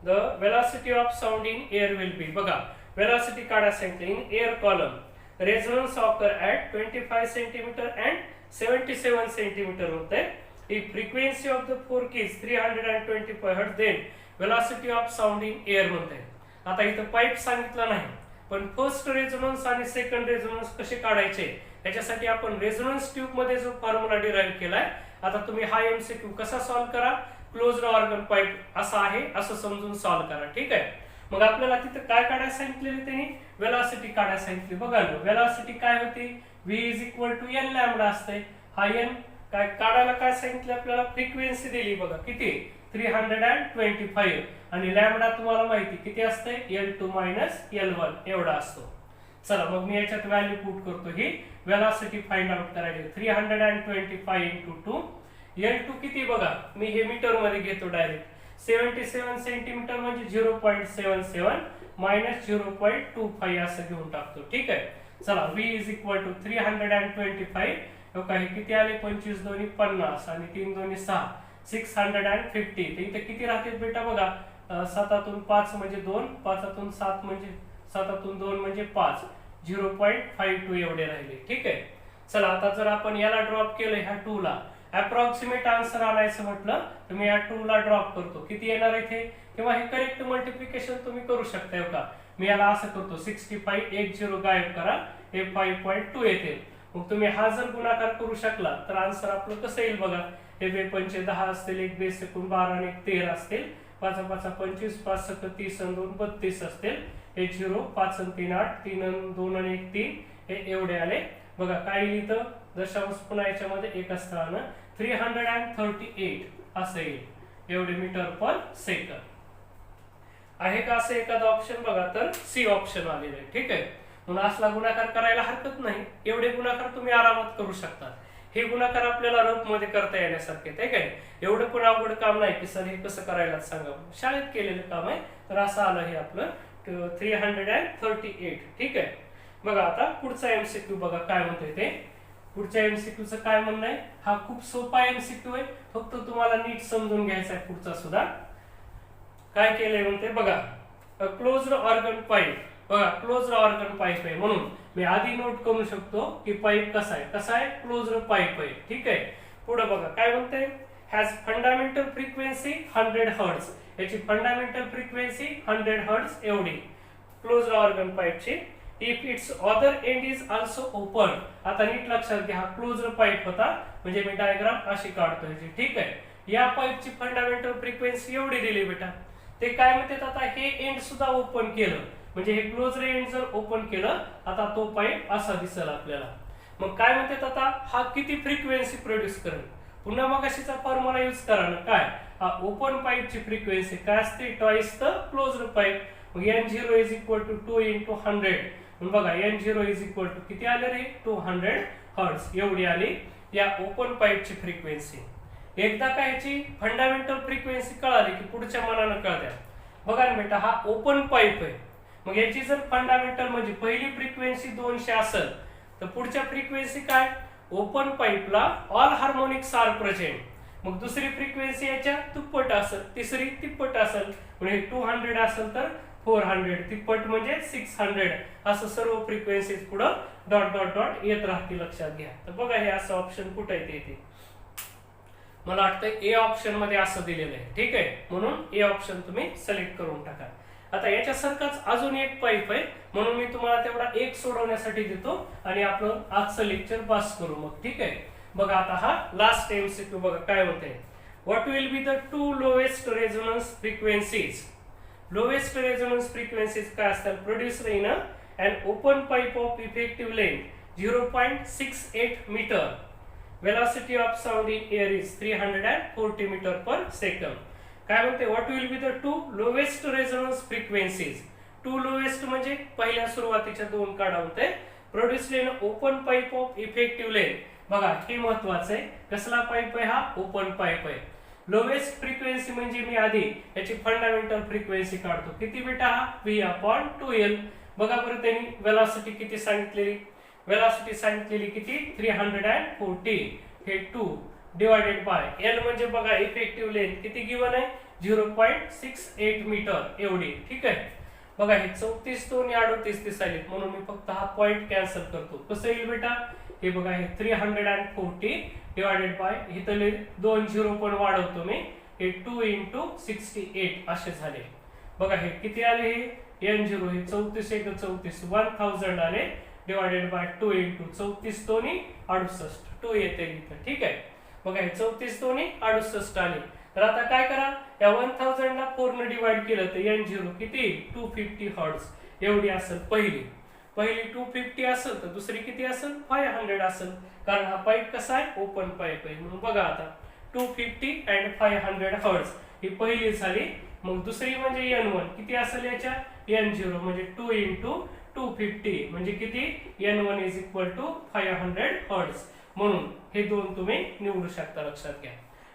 Speaker 1: the velocity of sound in air will be, बघा velocity काढा सांगितलं in air column, resonance occur at 25 centimeter and 77 centimeter होते. If frequency of the fork is 325 Hz, then velocity of sound in air म्हणते. आता इथं पाईप सांगितलं नाही, पण फर्स्ट रेझोनन्स आणि सेकंड रेझोनन्स कसे काढायचे याच्यासाठी आपण रेझोनन्स ट्यूब मध्ये जो फॉर्म्युला डिराइव्ह केलाय, आता तुम्ही हा एमसीक्यू कसा सॉल्व्ह करा, क्लोज्ड ऑर्गन पाईप असा आहे असं समजून सॉल्व्ह करा. ठीक आहे. मग आपल्याला तिथं काय काढायला सांगितलेली त्यांनी, वेलॉसिटी काढायला सांगितली. बघा वेलॉसिटी काय होती, v is equal to N lambda असते. हा एन काय काढायला काय सांगितलं आपल्याला, फ्रिक्वेन्सी दिली बघा किती 325 आणि लॅम्बडा तुम्हाला माहिती किती असते, L2 मायनस L1 एवढा असतो. चला मग मी याच्यात व्हॅल्यू पुट करतो, ही वेलॉसिटी फाइंड आउट करायची. 325 इंटू 2, L2 किती बघा, मी हे मीटर मध्ये घेतो डायरेक्ट. 77 सेंटीमीटर म्हणजे 0.77 मायनस 0.25 असं घेऊन टाकतो. ठीक आहे. चला v इज इक्वल टू 325 काही किती आले, 25 दोन्ही 50 आणि 3 दोन्ही 6, 650. इथे किती राहते बेटा बघा, 7 5 म्हणजे 2, 5 7 म्हणजे 7 2 म्हणजे 5, 0.52 एवढे राहिले. ठीक आहे. चला आता जर आपण याला ड्रॉप केलं ह्या 2 ला, अप्रॉक्सिमेट आन्सर आणायचं म्हटलं तर मी या 2 ला ड्रॉप करतो, किती येणार इथे, किंवा हे करेक्ट मल्टिप्लिकेशन तुम्ही करू शकता का. मी याला असं करतो 65 एक 0 गायब करा, हे 5.2 येते. मग तुम्ही हा जर गुणाकार करू शकला तर आन्सर आपलं कसं येईल बघा, हे 2 पंचे 10 असतील, 1 2 एकूण 12 आणि 1 13 असतील, 5 5 25, 5 7 30 आणि 2 32 असतील. हे 0, 5 आणि 3 8, 3 आणि 2 आणि 1 3, हे एवढे आले बघा. काय लिहितं दशांश पुन्हा याच्यामध्ये एक असताना 338 असं येईल, एवढे मीटर पर सेकंद. आहे का असं एखादा ऑप्शन बघा, तर सी ऑप्शन आलेलं आहे. ठीक आहे. म्हणून असला गुणाकार करायला हरकत नाही, एवढे गुणाकार तुम्ही आरामात करू शकता. हे गुणाकार आपल्याला रफ मध्ये करता येण्यासारखे आहे काय, एवढं पण अवघड काम नाही की सर हे कसं करायला सांगा, शाळेत केलेलं काम आहे. तर असं आलं हे आपलं 338. ठीक आहे. बघा आता पुढचा एमसीक्यू बघा काय म्हणतोय ते. पुढच्या एमसीक्यूचं काय म्हणणं आहे, हा खूप सोपा एमसीक्यू आहे, फक्त तुम्हाला नीट समजून घ्यायचा आहे. पुढचा सुद्धा काय केलंय म्हणते बघा, क्लोज्ड ऑर्गन पाईप. बघा क्लोज्ड ऑर्गन पाईप आहे म्हणून मी आधी नोट करू शकतो की पाईप कसा आहे, क्लोज्ड पाईप आहे. ठीक आहे. पुढे बघा काय म्हणते, हॅज फंडामेंटल फ्रिक्वेन्सी 100 हर्ट्ज. याची फंडामेंटल फ्रिक्वेन्सी 100 हर्ट्ज एवढी क्लोज्ड ऑर्गन पाईपची. If its other end is also open. आता नीट लक्षात घ्या, हा क्लोज्ड पाईप होता म्हणजे मी डायग्राम अशी काढतोय. ठीक आहे. या पाईपची फंडामेंटल फ्रिक्वेन्सी एवढी दिली बेटा. ते काय म्हणतात, आता हे एंड सुद्धा ओपन केलं म्हणजे हे क्लोज्ड एंड जर ओपन केलं, आता तो पाईप असा दिसेल आपल्याला. मग काय म्हणतात, आता हा किती फ्रिक्वेन्सी प्रोड्यूस करेल. पुन्हा मग अशीचा फॉर्म्युला यूज करा ना, काय हा ओपन पाईपची फ्रिक्वेन्सी काय असते, ट्वाइस द क्लोज्ड पाईप. मग n0 is equal to 2 into 100. बघा n0 इज इक्वल टू किती आले रे, 200 हर्ट्ज एवढी आली या ओपन पाईपची फ्रिक्वेन्सी. एकदा काय याची फंडामेंटल फ्रिक्वेन्सी कळाली की पुढच्या मनानं कळत्या. बघा ना बेटा, हा ओपन पाईप आहे, मग याची जर फंडामेंटल म्हणजे पहिली फ्रिक्वेन्सी 200 असेल तर पुढच्या फ्रिक्वेन्सी काय, ओपन पाईपला ऑल हार्मोनिक्स आर प्रेझेंट. मग दुसरी फ्रिक्वेन्सी याच्या दुप्पट असेल, तिसरी तिप्पट असेल, म्हणजे 200 असेल तर 400, तिप्पट म्हणजे 600, असं सर्व फ्रिक्वेन्सीज पुढे डॉट डॉट डॉट येत राहतील. लक्षात घ्या. तर बघा हे असं ऑप्शन कुठे येते, मला वाटतं ए ऑप्शन मध्ये असं दिलेलं आहे. ठीक आहे. म्हणून ए ऑप्शन तुम्ही सिलेक्ट करून टाका. आता याच्यासारखाच अजून एक पाईप आहे म्हणून मी तुम्हाला तेवढा एक सोडवण्यासाठी देतो आणि आपलं आजचं लेक्चर पास करू मग. ठीक आहे. बघा आता हा लास्ट एमसीक्यू बघा काय होतंय, what will be the 2 lowest resonance frequencies. Lowest resonance frequencies काय असतात, produced in an open pipe of effective length 0.68 metre. Velocity of sound in air is 340 metre per second. काय म्हणते, what will be the 2 lowest resonance frequencies. 2 lowest म्हणजे पहिल्या सुरुवातीच्या 2 काढा होते, produced in open pipe of effective length. बघा हे महत्वाचं आहे, कसला पाईप आहे हा, ओपन पाईप आहे. लोएस्ट फ्रिक्वेन्सी म्हणजे मी आधी याची फंडामेंटल फ्रिक्वेन्सी काढतो, किती बेटा हा, v/2l. बघा बरं त्यांनी वेलॉसिटी किती सांगितलेली, वेलॉसिटी सांगितलेली किती 340. हे 2 डिवायडेड बाय एल म्हणजे बघा इफेक्टिव्ह लेंथ किती गिवन आहे 0.68 मीटर एवढी. ठीक आहे. बघा हे 34 2 38 दिसायलेत म्हणून मी फक्त हा पॉइंट कॅन्सल करतो. कसं येईल बेटा, हे बघा हे 340 डिवायडेड बाय इथले 2 झिरो पण वाढवतो मी, हे 2 into 68 असे झाले. बघा हे किती आले, हे n0 हे 34 1 34 1000 आले डिवायडेड बाय 2 into 34 दोन्ही 68 2 येते इथं. ठीक आहे. बघा हे 34 दोन्ही 68 आले. तर आता काय करा, या 1000 ला 4 ने डिवाइड केलं तर n0 किती 250 हर्ट्ज एवढी असेल. पहिली 250 असेल तर दुसरी किती असेल 500 असेल, कारण हा पाईप कसा आहे ओपन पाईप आहे म्हणून. बघा आता 250 and 500 हर्ट्ज ही पहिली झाली. मग दुसरी म्हणजे n1 किती असेल याच्या n0 म्हणजे 2 into 250 म्हणजे किती n1 is equal to 500 hertz. म्हणून हे दोन तुम्ही निवडू शकता. लक्षात घ्या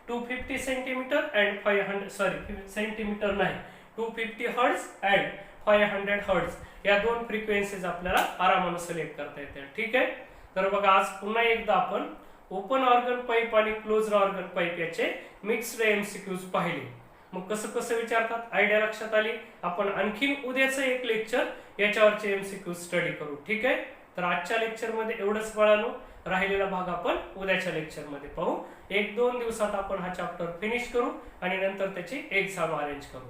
Speaker 1: 250 सेंटीमीटर अँड 500 सेंटीमीटर नाही 250 हर्ट्ज अँड 500 हर्ट्ज या दोन फ्रिक्वेन्सीज आपल्याला आरामाने सिलेक्ट करता येतात. ठीक आहे. तर बघा आज पुन्हा एकदा आपण ओपन ऑर्गन पाईप आणि क्लोज्ड ऑर्गन पाईप याचे मिक्स्ड एमसीक्यूज पाहिले. मग कसं कसं विचारतात आयडिया लक्षात आली. आपण आणखीन उद्याचं एक लेक्चर याच्यावरचे एमसीक्यू स्टडी करू. ठीक आहे. तर आजच्या लेक्चरमध्ये एवढंच बाळांनो, राहिलेला भाग आपण उद्याच्या लेक्चरमध्ये पाहू. 1-2 दिवसात आपण हा चॅप्टर फिनिश करू आणि नंतर त्याची एक्झाम अरेंज करू.